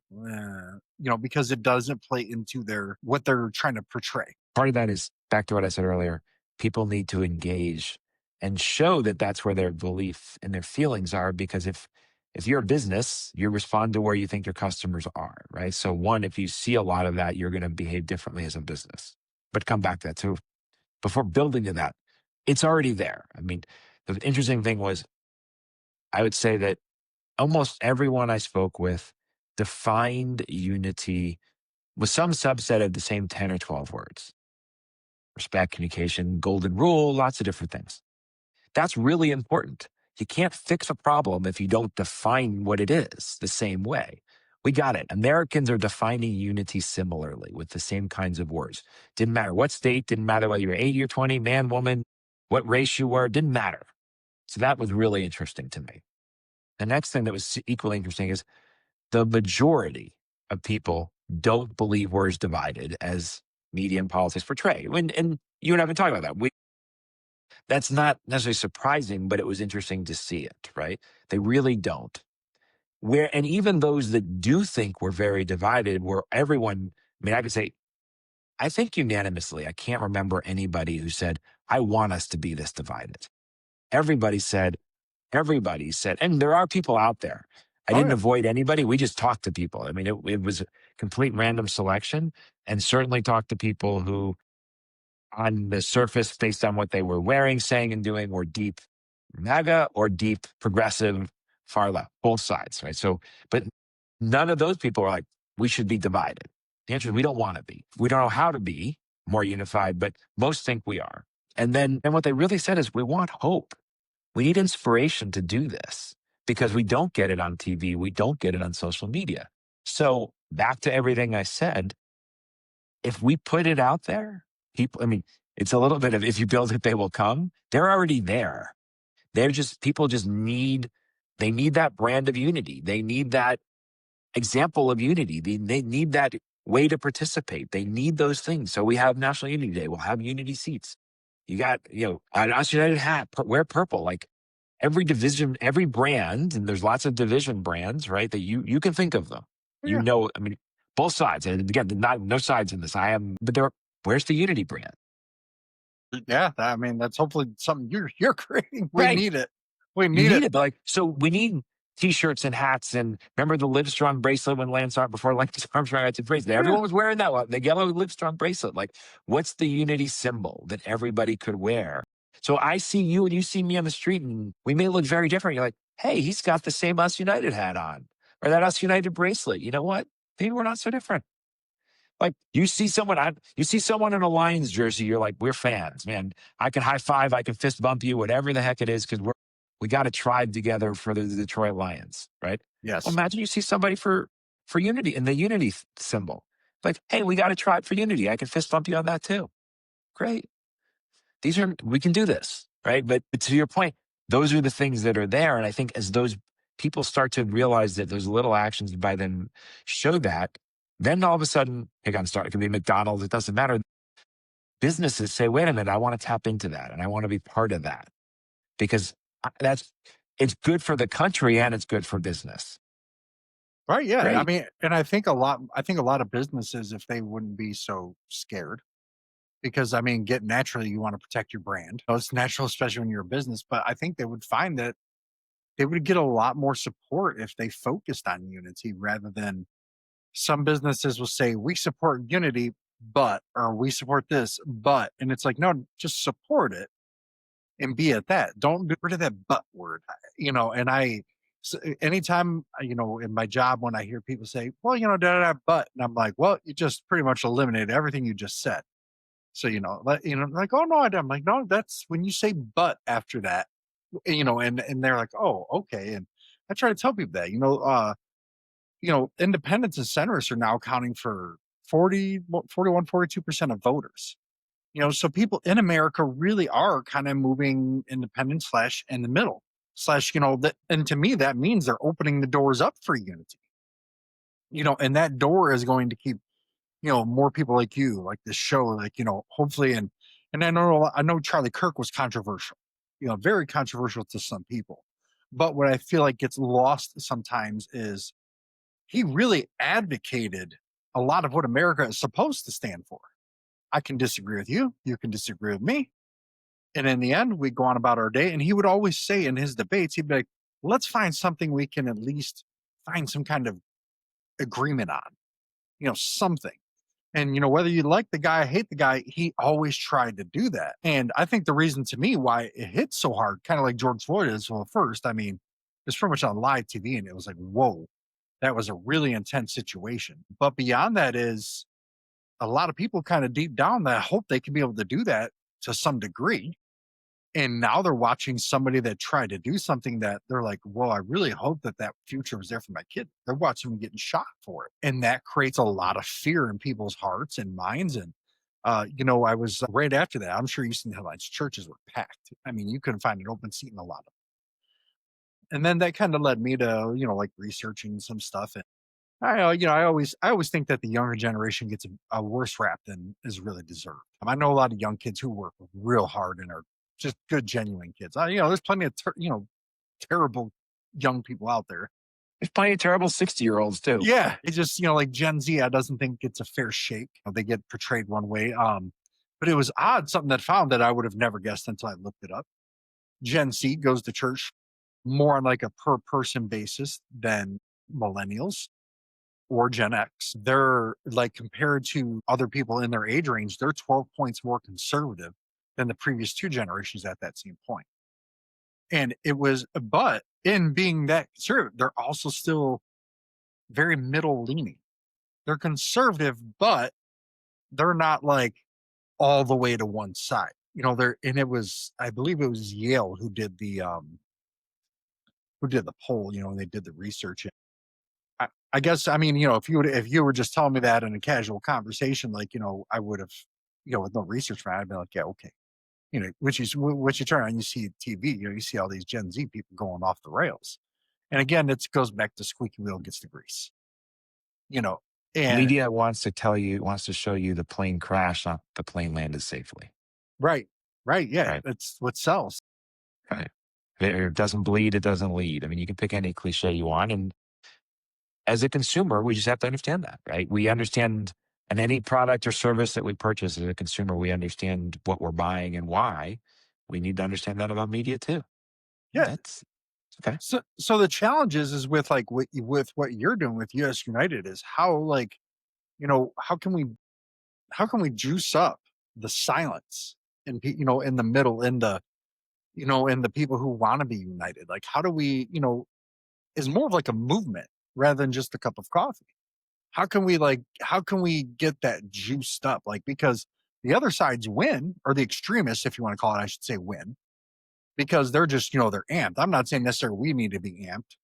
because it doesn't play into what they're trying to portray. Part of that is back to what I said earlier. People need to engage and show that that's where their belief and their feelings are. Because if you're a business, you respond to where you think your customers are, right? So one, if you see a lot of that, you're going to behave differently as a business. But come back to that too. Before building to that, it's already there. I mean, the interesting thing was, I would say that almost everyone I spoke with defined unity with some subset of the same 10 or 12 words: respect, communication, golden rule, lots of different things. That's really important. You can't fix a problem if you don't define what it is the same way. We got it. Americans are defining unity similarly with the same kinds of words. Didn't matter what state, didn't matter whether you're 80 or 20, man, woman, what race you were, didn't matter. So that was really interesting to me. The next thing that was equally interesting is the majority of people don't believe we're as divided as media and politics portray. And you and I have been talking about that. That's not necessarily surprising, but it was interesting to see it, right? They really don't. And even those that do think we're very divided, where everyone, I mean, I could say, I think unanimously, I can't remember anybody who said, I want us to be this divided. Everybody said, and there are people out there. I Oh didn't yeah. avoid anybody. We just talked to people. I mean, it was a complete random selection, and certainly talked to people who, on the surface, based on what they were wearing, saying, and doing, were deep MAGA or deep progressive far left, both sides, right? So, but none of those people are like, we should be divided. The answer is, we don't want to be. We don't know how to be more unified, but most think we are. And what they really said is, we want hope. We need inspiration to do this, because we don't get it on TV. We don't get it on social media. So back to everything I said, if we put it out there, people, I mean, it's a little bit of, if you build it, they will come. They're already there. People just need, they need that brand of unity. They need that example of unity. They need that way to participate. They need those things. So we have National Unity Day. We'll have unity seats. You got, an Us United hat, wear purple. Like, every division, every brand, and there's lots of division brands, right? That you can think of them. Yeah. I mean, both sides. And again, no sides in this. Where's the unity brand? Yeah, I mean, that's hopefully something you're creating. We Right. need it. We You need need it. it, but so we need t-shirts and hats. And remember the Livestrong bracelet when before Lance Armstrong had to bracelet? Yeah. Everyone was wearing that one, the yellow Livestrong bracelet. Like, what's the unity symbol that everybody could wear? So I see you and you see me on the street, and we may look very different. You're like, hey, he's got the same Us United hat on, or that Us United bracelet. You know what? Maybe we're not so different. Like, you see someone in a Lions jersey, you're like, we're fans, man. I can high five, I can fist bump you, whatever the heck it is, because we got a tribe together for the Detroit Lions, right? Well, Yes. imagine you see somebody for unity, and the unity symbol. Like, hey, we got a tribe for unity. I can fist bump you on that too. Great. We can do this, right? But to your point, those are the things that are there. And I think as those people start to realize that those little actions by them show that, then all of a sudden, it can be McDonald's, it doesn't matter. Businesses say, wait a minute, I want to tap into that, and I want to be part of that, because it's good for the country and it's good for business. Right. Yeah. I Great. mean, and I think a lot of businesses, if they wouldn't be so scared, because I mean, get naturally, you want to protect your brand. It's natural, especially when you're a business. But I think they would find that they would get a lot more support if they focused on unity, rather than, some businesses will say, we support unity, or we support this, and it's like, no, just support it and be at that. Don't get rid of that but word, and So, anytime, in my job, when I hear people say, well, da da da, but, and I'm like, well, you just pretty much eliminated everything you just said. So, like, oh no, I don't. I'm like, no, that's when you say but after that, and they're like, oh, okay. And I try to tell people that, independents and centrists are now accounting for 41, 42% of voters. So people in America really are kind of moving independent slash in the middle slash, that, and to me, that means they're opening the doors up for unity, and that door is going to keep, more people like you, like this show, like, hopefully, and I know Charlie Kirk was controversial, very controversial to some people. But what I feel like gets lost sometimes is he really advocated a lot of what America is supposed to stand for. I can disagree with you. You can disagree with me. And in the end, we go on about our day. And he would always say in his debates, he'd be like, let's find something we can at least find some kind of agreement on, something. And, whether you like the guy, hate the guy, he always tried to do that. And I think the reason to me why it hit so hard, kind of like George Floyd is, well, first, I mean, it's pretty much on live TV. And it was like, whoa, that was a really intense situation. But beyond that is a lot of people kind of deep down that hope they can be able to do that to some degree. And now they're watching somebody that tried to do something that they're like, well, I really hope that that future was there for my kid. They're watching them getting shot for it. And that creates a lot of fear in people's hearts and minds. And, I was right after that. I'm sure you've seen the headlines. Churches were packed. I mean, you couldn't find an open seat in a lot of them. And then that kind of led me to, like researching some stuff. And I always think that the younger generation gets a worse rap than is really deserved. I know a lot of young kids who work real hard and are just good, genuine kids. There's plenty of terrible young people out there. There's plenty of terrible 60-year-olds too. Yeah, it's just like Gen Z. I doesn't think it's a fair shake. They get portrayed one way. But it was odd, something that found that I would have never guessed until I looked it up. Gen Z goes to church more on like a per person basis than millennials or Gen X. They're like compared to other people in their age range, they're 12 points more conservative than the previous two generations at that same point. And but in being that conservative, they're also still very middle leaning. They're conservative, but they're not like all the way to one side. And I believe it was Yale who did the poll, and they did the research. I guess, I mean, if you were just telling me that in a casual conversation, like, I would have, with no research man, I'd be like, yeah, okay. Which you turn on, you see TV, you see all these Gen Z people going off the rails. And again, it goes back to squeaky wheel gets the grease, you know, and Media wants to show you the plane crash, not the plane landed safely. right, right. Yeah. Right. That's what sells. Right. If it doesn't bleed, it doesn't lead. I mean, you can pick any cliche you want. And as a consumer, we just have to understand that, right? We understand, and any product or service that we purchase as a consumer, we understand what we're buying and why. We need to understand that about media too. Yeah. That's okay. So the challenge is with like with what you're doing with US United is how like, how can we juice up the silence in in the middle, in the people who want to be united? Like, how do we, is more of like a movement rather than just a cup of coffee. How can we get that juiced up? Like, because the other sides win, or the extremists, if you want to call it, I should say win, because they're just, they're amped. I'm not saying necessarily we need to be amped,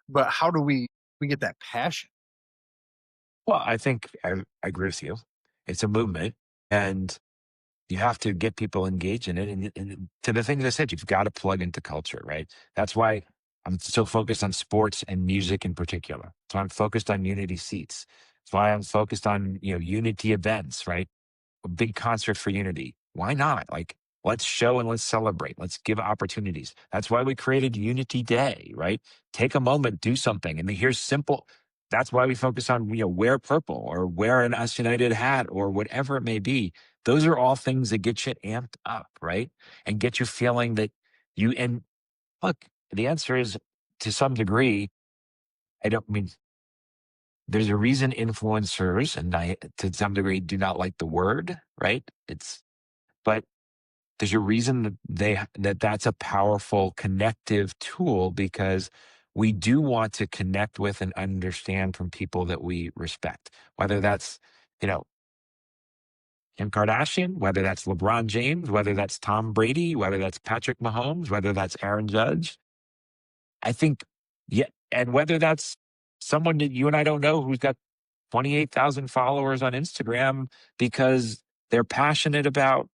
but how do we get that passion? Well, I think I agree with you. It's a movement, and you have to get people engaged in it. And to the things I said, you've got to plug into culture, right? That's why I'm so focused on sports and music in particular. So I'm focused on unity seats. That's why I'm focused on, unity events, right? A big concert for unity. Why not? Like, let's show and let's celebrate. Let's give opportunities. That's why we created Unity Day, right? Take a moment, do something. And here's simple. That's why we focus on, wear purple or wear an Us United hat or whatever it may be. Those are all things that get you amped up, right? And get you feeling that and look, the answer is to some degree, I don't mean, there's a reason influencers, and I, to some degree, do not like the word, right? But there's a reason that that's a powerful connective tool, because we do want to connect with and understand from people that we respect, whether that's, you know, Kim Kardashian, whether that's LeBron James, whether that's Tom Brady, whether that's Patrick Mahomes, whether that's Aaron Judge. I think, yeah, and whether that's someone that you and I don't know who's got 28,000 followers on Instagram because they're passionate about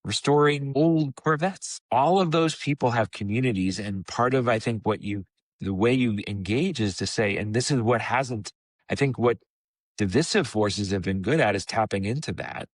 restoring old Corvettes. All of those people have communities. And part of, I think, the way you engage is to say, and this is what hasn't, I think what divisive forces have been good at is tapping into that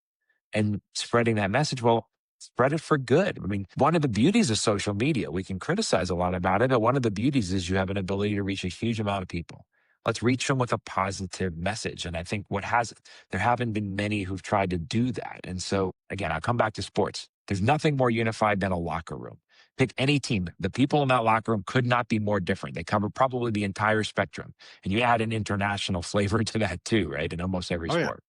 and spreading that message. Well, spread it for good. I mean, one of the beauties of social media, we can criticize a lot about it, but one of the beauties is you have an ability to reach a huge amount of people. Let's reach them with a positive message. And I think there haven't been many who've tried to do that. And so again, I'll come back to sports. There's nothing more unified than a locker room. Pick any team. The people in that locker room could not be more different. They cover probably the entire spectrum. And you add an international flavor to that too, right? In almost every Oh yeah. sport.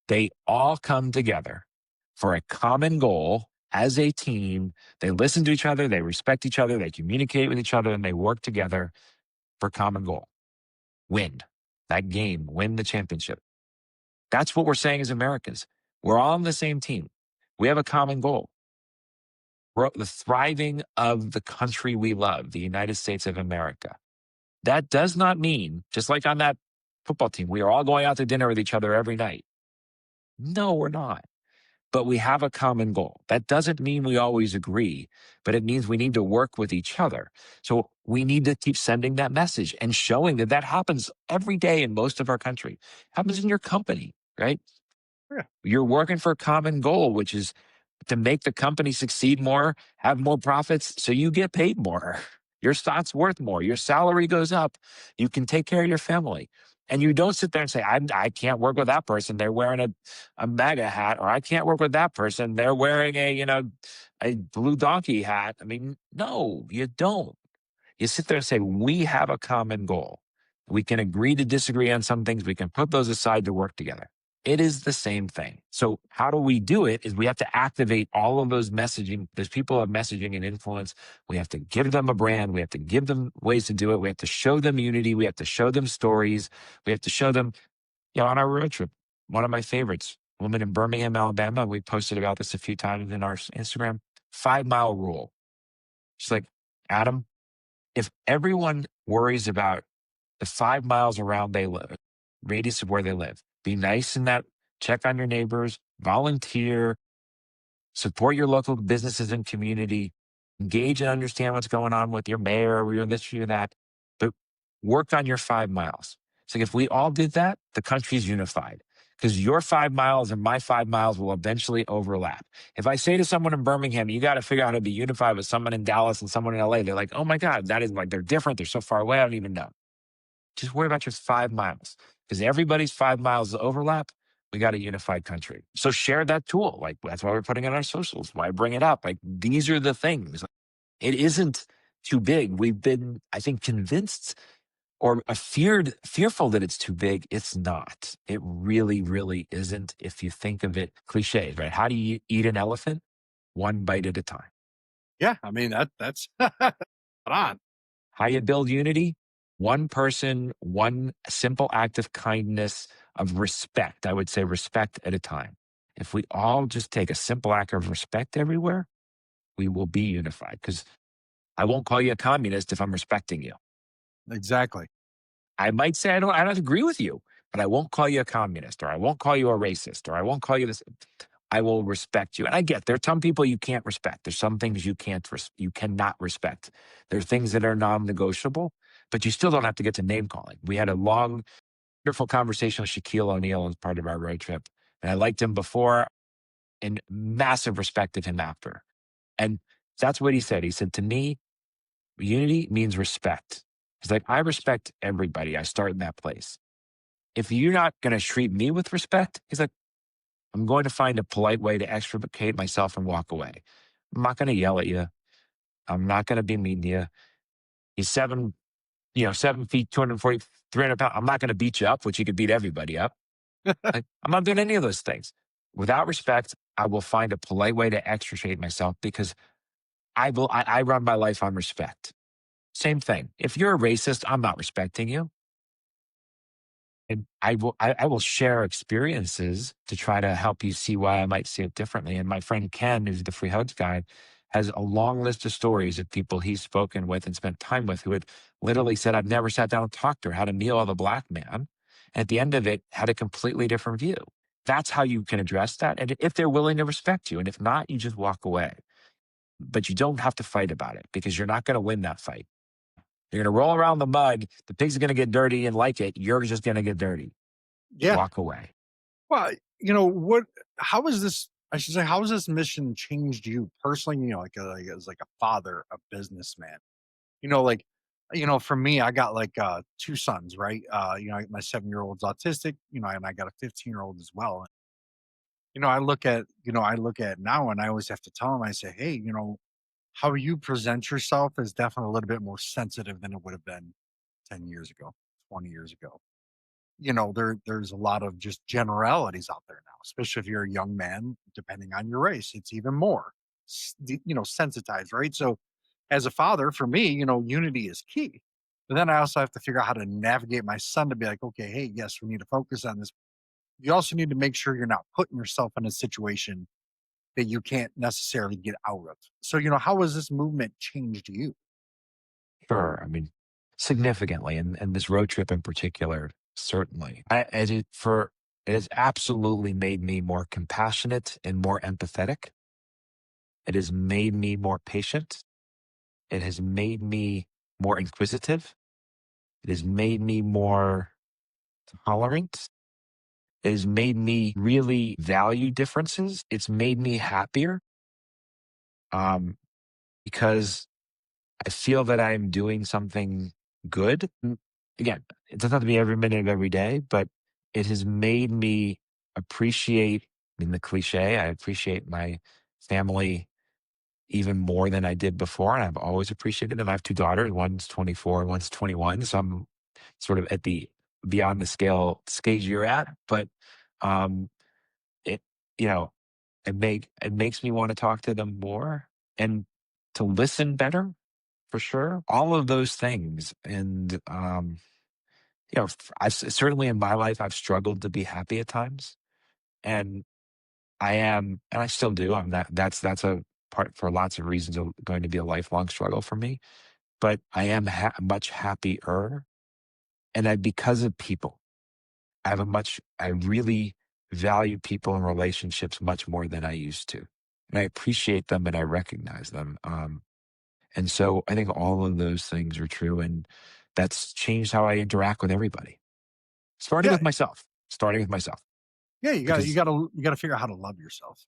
They all come together for a common goal as a team. They listen to each other, they respect each other, they communicate with each other, and they work together for common goal. Win that game, win the championship. That's what we're saying as Americans. We're all on the same team. We have a common goal. We're the thriving of the country we love, the United States of America. That does not mean, just like on that football team, we are all going out to dinner with each other every night. No, we're not. But we have a common goal. That doesn't mean we always agree, but it means we need to work with each other. So we need to keep sending that message and showing that that happens every day in most of our country. It happens in your company, right? Yeah. You're working for a common goal, which is to make the company succeed more, have more profits, so you get paid more. Your stock's worth more. Your salary goes up. You can take care of your family. And you don't sit there and say, I can't work with that person. They're wearing a MAGA hat, or I can't work with that person. They're wearing a blue donkey hat. I mean, no, you don't. You sit there and say, we have a common goal. We can agree to disagree on some things. We can put those aside to work together. It is the same thing. So how do we do it is we have to activate all of those messaging. There's people of messaging and influence. We have to give them a brand. We have to give them ways to do it. We have to show them unity. We have to show them stories. We have to show them, on our road trip, one of my favorites, woman in Birmingham, Alabama. We posted about this a few times in our Instagram, 5-mile rule. She's like, Adam, if everyone worries about the 5 miles around they live, radius of where they live, be nice in that, check on your neighbors, volunteer, support your local businesses and community, engage and understand what's going on with your mayor or your this, or that, but work on your 5 miles. So if we all did that, the country's unified because your 5 miles and my 5 miles will eventually overlap. If I say to someone in Birmingham, you got to figure out how to be unified with someone in Dallas and someone in LA, they're like, oh my God, that is like, they're different. They're so far away. I don't even know. Just worry about your 5 miles because everybody's 5 miles overlap. We got a unified country. So share that tool. Like that's why we're putting it on our socials. Why bring it up? Like these are the things. It isn't too big. We've been, I think, convinced or fearful that it's too big. It's not. It really, really isn't. If you think of it cliches, right? How do you eat an elephant? One bite at a time. Yeah. I mean, that's spot on. How you build unity? One person, one simple act of kindness, of respect. I would say respect at a time. If we all just take a simple act of respect everywhere, we will be unified. Because I won't call you a communist if I'm respecting you. Exactly. I might say I don't agree with you, but I won't call you a communist, or I won't call you a racist, or I won't call you this. I will respect you. And I get there are some people you can't respect. There's some things you cannot respect. There are things that are non-negotiable, but you still don't have to get to name calling. We had a long, wonderful conversation with Shaquille O'Neal as part of our road trip. And I liked him before and massive respect of him after. And that's what he said. He said, to me, unity means respect. He's like, I respect everybody. I start in that place. If you're not going to treat me with respect, he's like, I'm going to find a polite way to extricate myself and walk away. I'm not going to yell at you. I'm not going to be mean to you. He's 7 feet, 240, 300 pounds. I'm not going to beat you up, which you could beat everybody up. Like, I'm not doing any of those things. Without respect, I will find a polite way to extricate myself because I run my life on respect. Same thing. If you're a racist, I'm not respecting you. And I will share experiences to try to help you see why I might see it differently. And my friend Ken, who's the free hugs guy, has a long list of stories of people he's spoken with and spent time with who had literally said, I've never sat down and talked to her, had a meal with a black man. And at the end of it, had a completely different view. That's how you can address that. And if they're willing to respect you, and if not, you just walk away. But you don't have to fight about it because you're not going to win that fight. You're going to roll around the mud. The pigs are going to get dirty and like it. You're just going to get dirty. Yeah. Walk away. Well, how is this, I should say, how has this mission changed you personally, like as like a father, a businessman? Like, for me, I got like two sons, right? My 7-year-old's autistic, and I got a 15-year-old as well. I look at now and I always have to tell him, I say, hey, how you present yourself is definitely a little bit more sensitive than it would have been 10 years ago, 20 years ago. There's a lot of just generalities out there now, especially if you're a young man, depending on your race, it's even more, sensitized, right? So as a father, for me, unity is key. But then I also have to figure out how to navigate my son to be like, okay, hey, yes, we need to focus on this. You also need to make sure you're not putting yourself in a situation that you can't necessarily get out of. So, how has this movement changed you? Sure. I mean, significantly, and this road trip in particular, certainly. It has absolutely made me more compassionate and more empathetic. It has made me more patient. It has made me more inquisitive. It has made me more tolerant. It has made me really value differences. It's made me happier um, because I feel that I'm doing something good. Again, it doesn't have to be every minute of every day, but it has made me appreciate, in the cliche, I appreciate my family even more than I did before. And I've always appreciated them. I have two daughters, one's 24, one's 21. So I'm sort of at the beyond the scale stage you're at. But um, it, you know, it makes me want to talk to them more and to listen better for sure. All of those things. And, certainly in my life, I've struggled to be happy at times. And and I still do. That's a part for lots of reasons, going to be a lifelong struggle for me. But I am much happier. Because of people, I really value people and relationships much more than I used to. And I appreciate them and I recognize them. And so I think all of those things are true. And that's changed how I interact with everybody, starting Yeah. with myself, starting with myself, Yeah. because, You gotta figure out how to love yourself.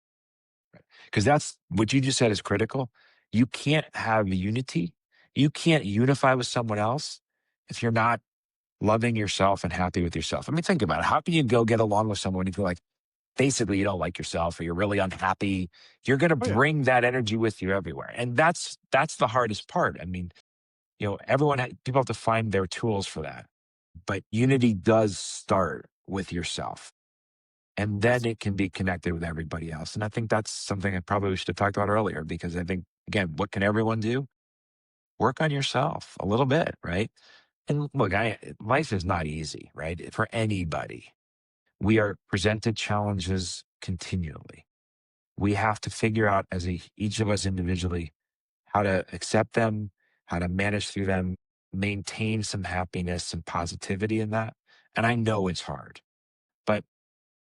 because that's what you just said is critical. You can't have unity. You can't unify with someone else if you're not loving yourself and happy with yourself. I mean, think about it. How can you go get along with someone if you're like, basically you don't like yourself or you're really unhappy? You're going to Oh yeah. bring that energy with you everywhere. And that's the hardest part. I mean, people have to find their tools for that. But unity does start with yourself. And then Yes. it can be connected with everybody else. And I think that's something I probably should have talked about earlier, because I think, again, what can everyone do? Work on yourself a little bit, right? And look, life is not easy, right? For anybody. We are presented challenges continually. We have to figure out, each of us individually, how to accept them, how to manage through them, maintain some happiness and positivity in that. And I know it's hard, but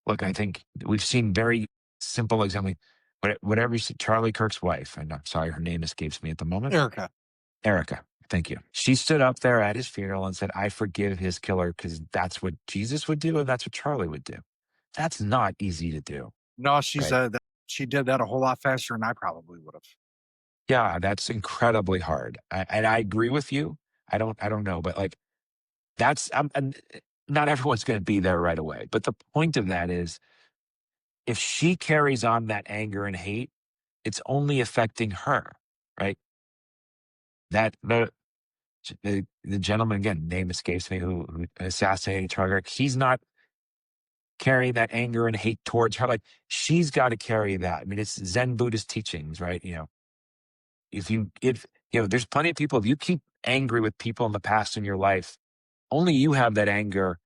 look, I think we've seen very simple examples. Whatever you see, Charlie Kirk's wife, and I'm sorry, her name escapes me at the moment. Erica. Erica. Thank you. She stood up there at his funeral and said, I forgive his killer because that's what Jesus would do and that's what Charlie would do. That's not easy to do, No, she right? said that she did that a whole lot faster than I probably would have. Yeah, that's incredibly hard. And I agree with you. I don't know, but like and not everyone's going to be there right away. But the point of that is, if she carries on that anger and hate, it's only affecting her, right? That the gentleman, again, name escapes me, who assassinated Charlie, he's not carrying that anger and hate towards her. Like, she's got to carry that. I mean, it's Zen Buddhist teachings, right? if there's plenty of people, if you keep angry with people in the past in your life, only you have that anger.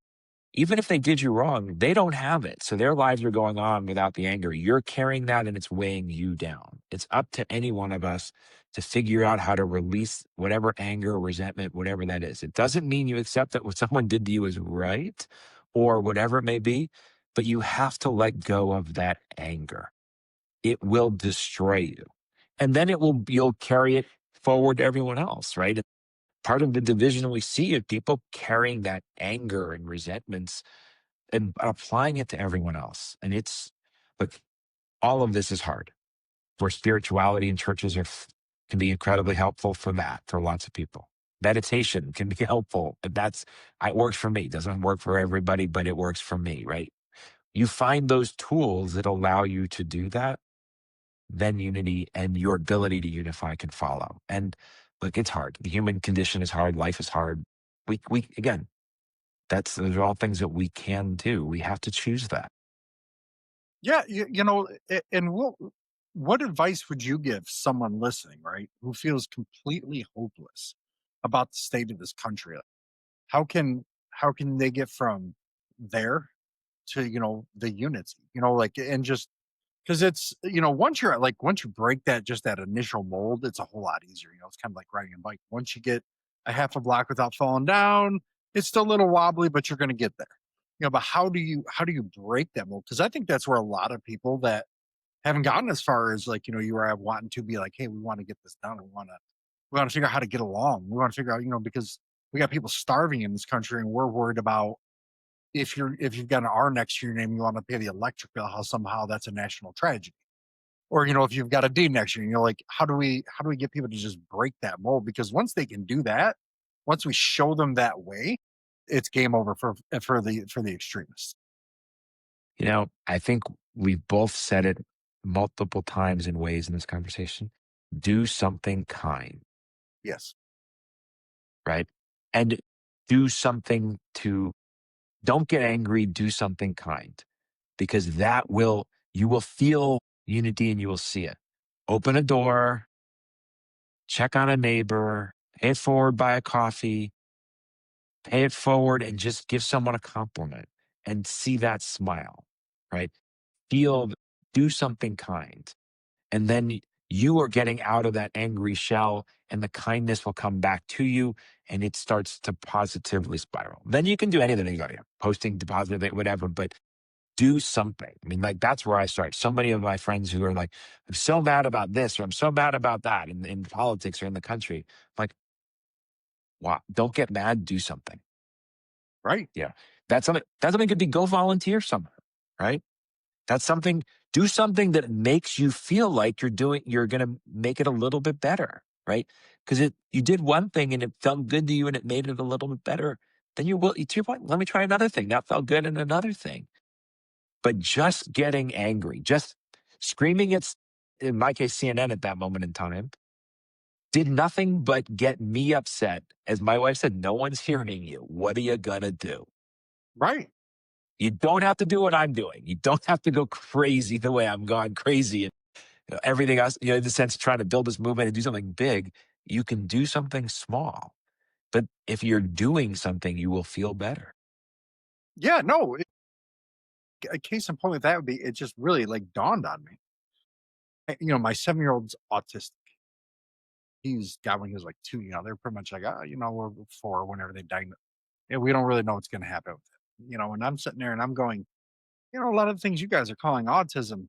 Even if they did you wrong, they don't have it. So their lives are going on without the anger. You're carrying that and it's weighing you down. It's up to any one of us to figure out how to release whatever anger, resentment, whatever that is. It doesn't mean you accept that what someone did to you is right or whatever it may be, but you have to let go of that anger. It will destroy you. And then you'll carry it forward to everyone else, right? Part of the division we see of people carrying that anger and resentments and applying it to everyone else. And but all of this is hard. Where spirituality and churches can be incredibly helpful for that, for lots of people. Meditation can be helpful. It works for me. It doesn't work for everybody, but it works for me, right? You find those tools that allow you to do that, then unity and your ability to unify can follow. And look, it's hard. The human condition is hard. Life is hard. We again, those are all things that we can do. We have to choose that. Yeah, and what advice would you give someone listening, right, who feels completely hopeless about the state of this country? Like, how can they get from there to the unity? Like, and just because it's once you break that initial mold, it's a whole lot easier. It's kind of like riding a bike. Once you get a half a block without falling down, it's still a little wobbly, but you're going to get there. But how do you break that mold? Because I think that's where a lot of people that haven't gotten as far as like you or I wanting to be like, hey, we want to get this done. We want to figure out how to get along. We want to figure out because we got people starving in this country, and we're worried about if you've got an R next to your name, you want to pay the electric bill, how somehow that's a national tragedy. Or if you've got a D next year, and you're like, how do we get people to just break that mold? Because once they can do that, once we show them that way, it's game over for the extremists. I think we've both said it multiple times in ways in this conversation. Do something kind, Yes. right? And do something don't get angry, do something kind, because you will feel unity and you will see it. Open a door, check on a neighbor, pay it forward, buy a coffee, pay it forward, and just give someone a compliment and see that smile, right? Feel, do something kind. And then you are getting out of that angry shell and the kindness will come back to you and it starts to positively spiral. Then you can do anything you got, posting to positive, whatever, but do something. I mean, like that's where I start. So many of my friends who are like, I'm so mad about this or I'm so mad about that in politics or in the country. I'm like, wow, don't get mad, do something. Right. Yeah. That something could be go volunteer somewhere, right? That's something, do something that makes you feel like you're going to make it a little bit better, right? Because you did one thing and it felt good to you and it made it a little bit better. Then to your point, let me try another thing. That felt good and another thing. But just getting angry, just screaming at, in my case, CNN at that moment in time, did nothing but get me upset. As my wife said, no one's hearing you. What are you going to do? Right. You don't have to do what I'm doing. You don't have to go crazy the way I'm gone crazy and everything else, in the sense of trying to build this movement and do something big. You can do something small. But if you're doing something, you will feel better. Yeah. No. A case in point with that would be it just really like dawned on me. My 7-year-old's autistic. He's got when he was like 2. They're pretty much like, we're 4 whenever they diagnose. Yeah, we don't really know what's going to happen with it. And I'm sitting there and I'm going, a lot of the things you guys are calling autism,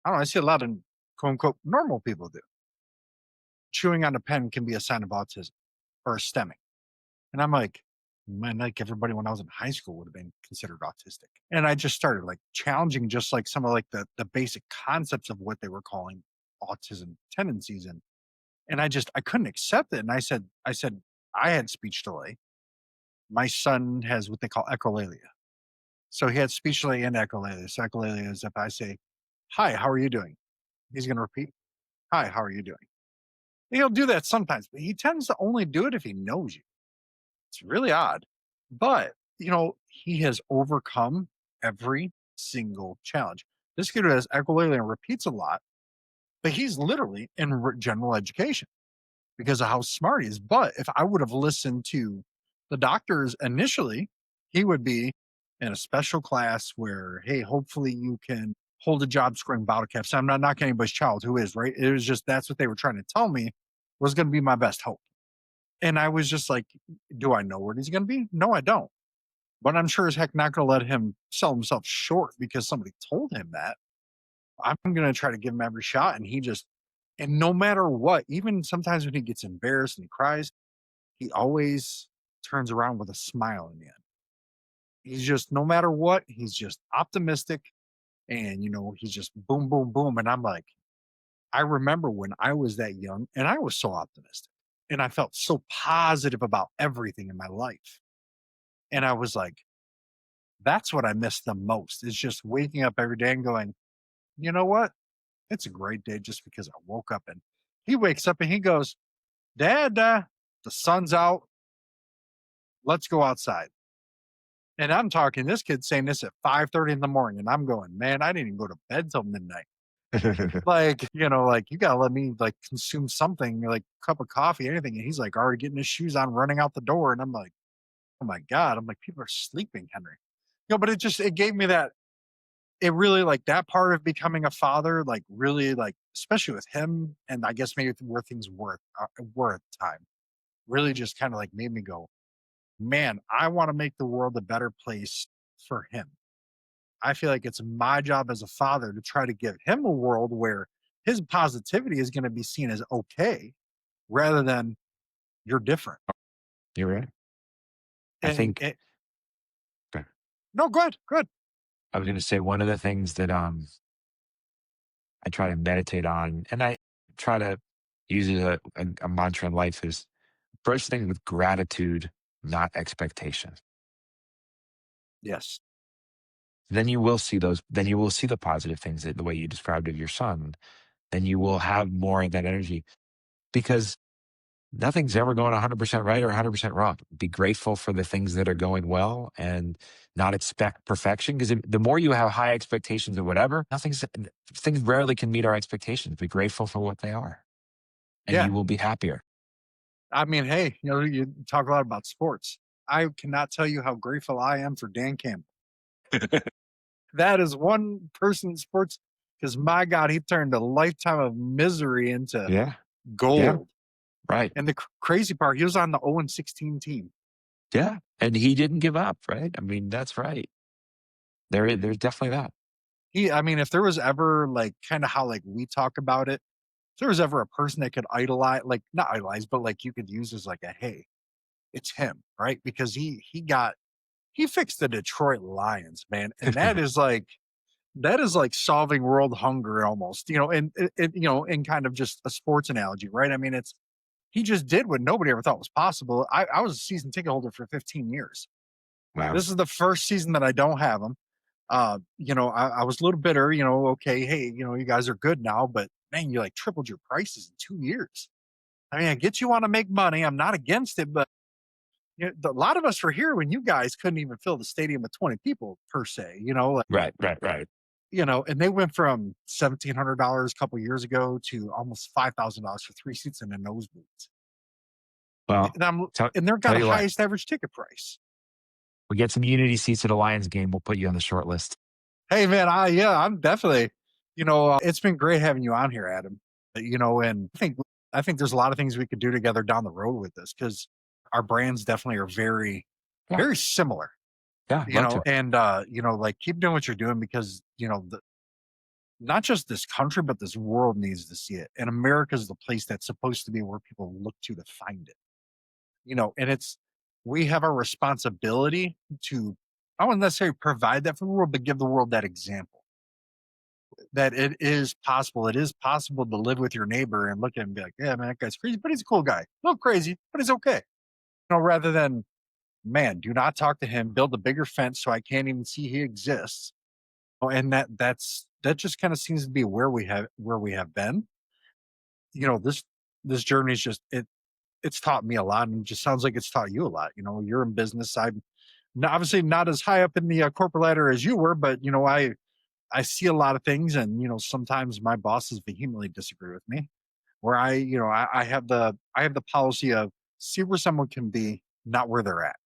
I don't know. I see a lot of quote unquote normal people do. Chewing on a pen can be a sign of autism or stemming. And I'm like, man, like everybody when I was in high school would have been considered autistic. And I just started like challenging just like some of like the basic concepts of what they were calling autism tendencies. And I couldn't accept it. And I said, I had speech delay. My son has what they call echolalia. So he had speech delay and echolalia. So echolalia is if I say, hi, how are you doing? He's going to repeat, hi, how are you doing? He'll do that sometimes, but he tends to only do it if he knows you. It's really odd. But, he has overcome every single challenge. This kid has echolalia and repeats a lot. but he's literally in general education because of how smart he is. But if I would have listened to the doctors initially, he would be in a special class where, hey, hopefully you can hold a job scoring bottle caps. I'm not knocking anybody's child who is, right? It was just that's what they were trying to tell me was going to be my best hope. And I was just like, do I know what he's going to be? No, I don't. But I'm sure as heck not going to let him sell himself short because somebody told him that. I'm going to try to give him every shot. And he just, and no matter what, even sometimes when he gets embarrassed and he cries, he always turns around with a smile in the end. He's just, no matter what, he's just optimistic and, he's just boom, boom, boom. And I'm like, I remember when I was that young and I was so optimistic and I felt so positive about everything in my life. And I was like, that's what I miss the most is just waking up every day and going, you know what? It's a great day just because I woke up. And he wakes up and he goes, Dad, the sun's out. Let's go outside. And I'm talking, this kid saying this at 5:30 in the morning. And I'm going, man, I didn't even go to bed till midnight. Like, like you gotta let me like consume something, like cup of coffee, anything. And he's like already getting his shoes on, running out the door. And I'm like, oh my God. I'm like, people are sleeping, Henry. But it gave me that it really like that part of becoming a father, like really like, especially with him. And I guess maybe where things were at the time, really just kind of like made me go, man, I want to make the world a better place for him. I feel like it's my job as a father to try to give him a world where his positivity is going to be seen as okay rather than you're different. You're right. I And think okay. No, good, good. I was going to say one of the things that I try to meditate on, and I try to use it as a mantra in life is first thing with gratitude, not expectation. Yes. Then you will see those, then you will see the positive things the way you described of your son. Then you will have more of that energy because nothing's ever going 100% right or 100% wrong. Be grateful for the things that are going well and not expect perfection. Because the more you have high expectations of whatever, things rarely can meet our expectations. Be grateful for what they are and Yeah. you will be happier. I mean, hey, you talk a lot about sports. I cannot tell you how grateful I am for Dan Campbell. That is one person in sports because my God, he turned a lifetime of misery into Yeah. Yeah. gold. Right. And the crazy part, he was on the 0-16 team. Yeah. And he didn't give up. Right. I mean, that's right. There's definitely that. I mean, if there was ever like kind of how like we talk about it, if there was ever a person that could idolize, like not idolize, but like you could use as like a hey, it's him, right? Because he fixed the Detroit Lions, man, and that is like solving world hunger almost, in kind of just a sports analogy, right? I mean, he just did what nobody ever thought was possible. I was a season ticket holder for 15 years. Wow. This is the first season that I don't have him. I was a little bitter, okay, hey, you guys are good now, but man, you like tripled your prices in 2 years. I mean, I get you want to make money. I'm not against it, but a lot of us were here when you guys couldn't even fill the stadium with 20 people per se, like, Right. Right. Right. and they went from $1,700 a couple years ago to almost $5,000 for 3 seats in the nosebleeds. Well, And they're got tell a you what, highest average ticket price. we get some Unity seats at a Lions game. We'll put you on the short list. Hey man, I'm definitely, it's been great having you on here, Adam. And I think there's a lot of things we could do together down the road with this because our brands definitely are very, Yeah. very similar. Yeah. Love to. And like keep doing what you're doing because not just this country, but this world needs to see it. And America is the place that's supposed to be where people look to find it. And we have a responsibility to, I wouldn't necessarily provide that for the world, but give the world that example that it is possible. It is possible to live with your neighbor and look at him and be like, yeah, man, that guy's crazy, but he's a cool guy. A little crazy, but he's okay. Rather than, man, do not talk to him, build a bigger fence so I can't even see he exists. And that just kind of seems to be where we have been. This journey is just it's taught me a lot and it just sounds like it's taught you a lot. You're in business. I'm obviously not as high up in the corporate ladder as you were, but I see a lot of things, and sometimes my bosses vehemently disagree with me. Where I have the policy of see where someone can be, not where they're at.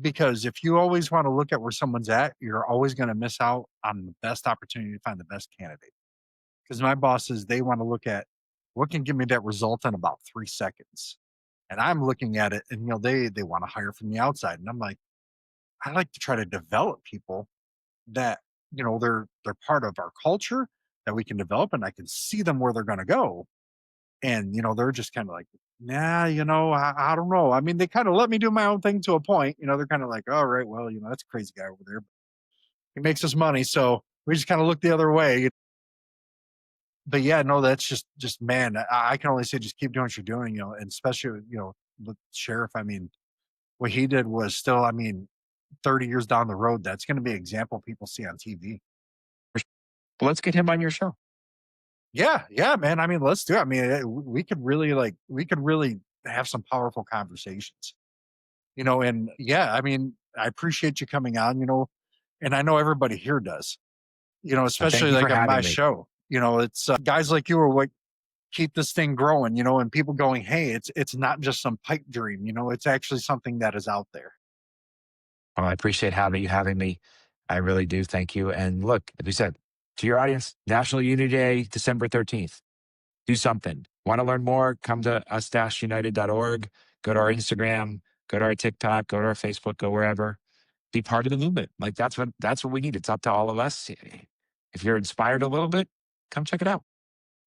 Because if you always want to look at where someone's at, you're always going to miss out on the best opportunity to find the best candidate. Because my bosses, they want to look at what can give me that result in about 3 seconds. And I'm looking at it, and they want to hire from the outside. And I'm like, I like to try to develop people that, they're part of our culture that we can develop, and I can see them where they're gonna go. And they're just kind of like, nah, I don't know. I mean, they kind of let me do my own thing to a point. They're kind of like, all right, well, that's a crazy guy over there. He makes us money, so we just kind of look the other way. But yeah, no, that's just man, I can only say just keep doing what you're doing, and especially with sheriff. I mean, what he did was still, I mean, 30 years down the road, that's going to be an example people see on TV. Well, let's get him on your show. Yeah, yeah, man. I mean, let's do it. I mean, we could really have some powerful conversations, and yeah, I mean, I appreciate you coming on, and I know everybody here does, Thank especially you for like on my having me. show. It's guys like you are what keep this thing growing, and people going, hey, it's not just some pipe dream, it's actually something that is out there. Well, I appreciate having me. I really do. Thank you. And look, as we said, to your audience, National Unity Day, December 13th. Do something. Want to learn more? Come to us-united.org. Go to our Instagram, go to our TikTok, go to our Facebook, go wherever. Be part of the movement. Like that's what we need. It's up to all of us. If you're inspired a little bit, come check it out.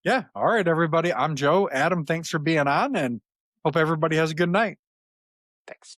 Yeah. All right, everybody. I'm Joe. Adam, thanks for being on, and hope everybody has a good night. Thanks.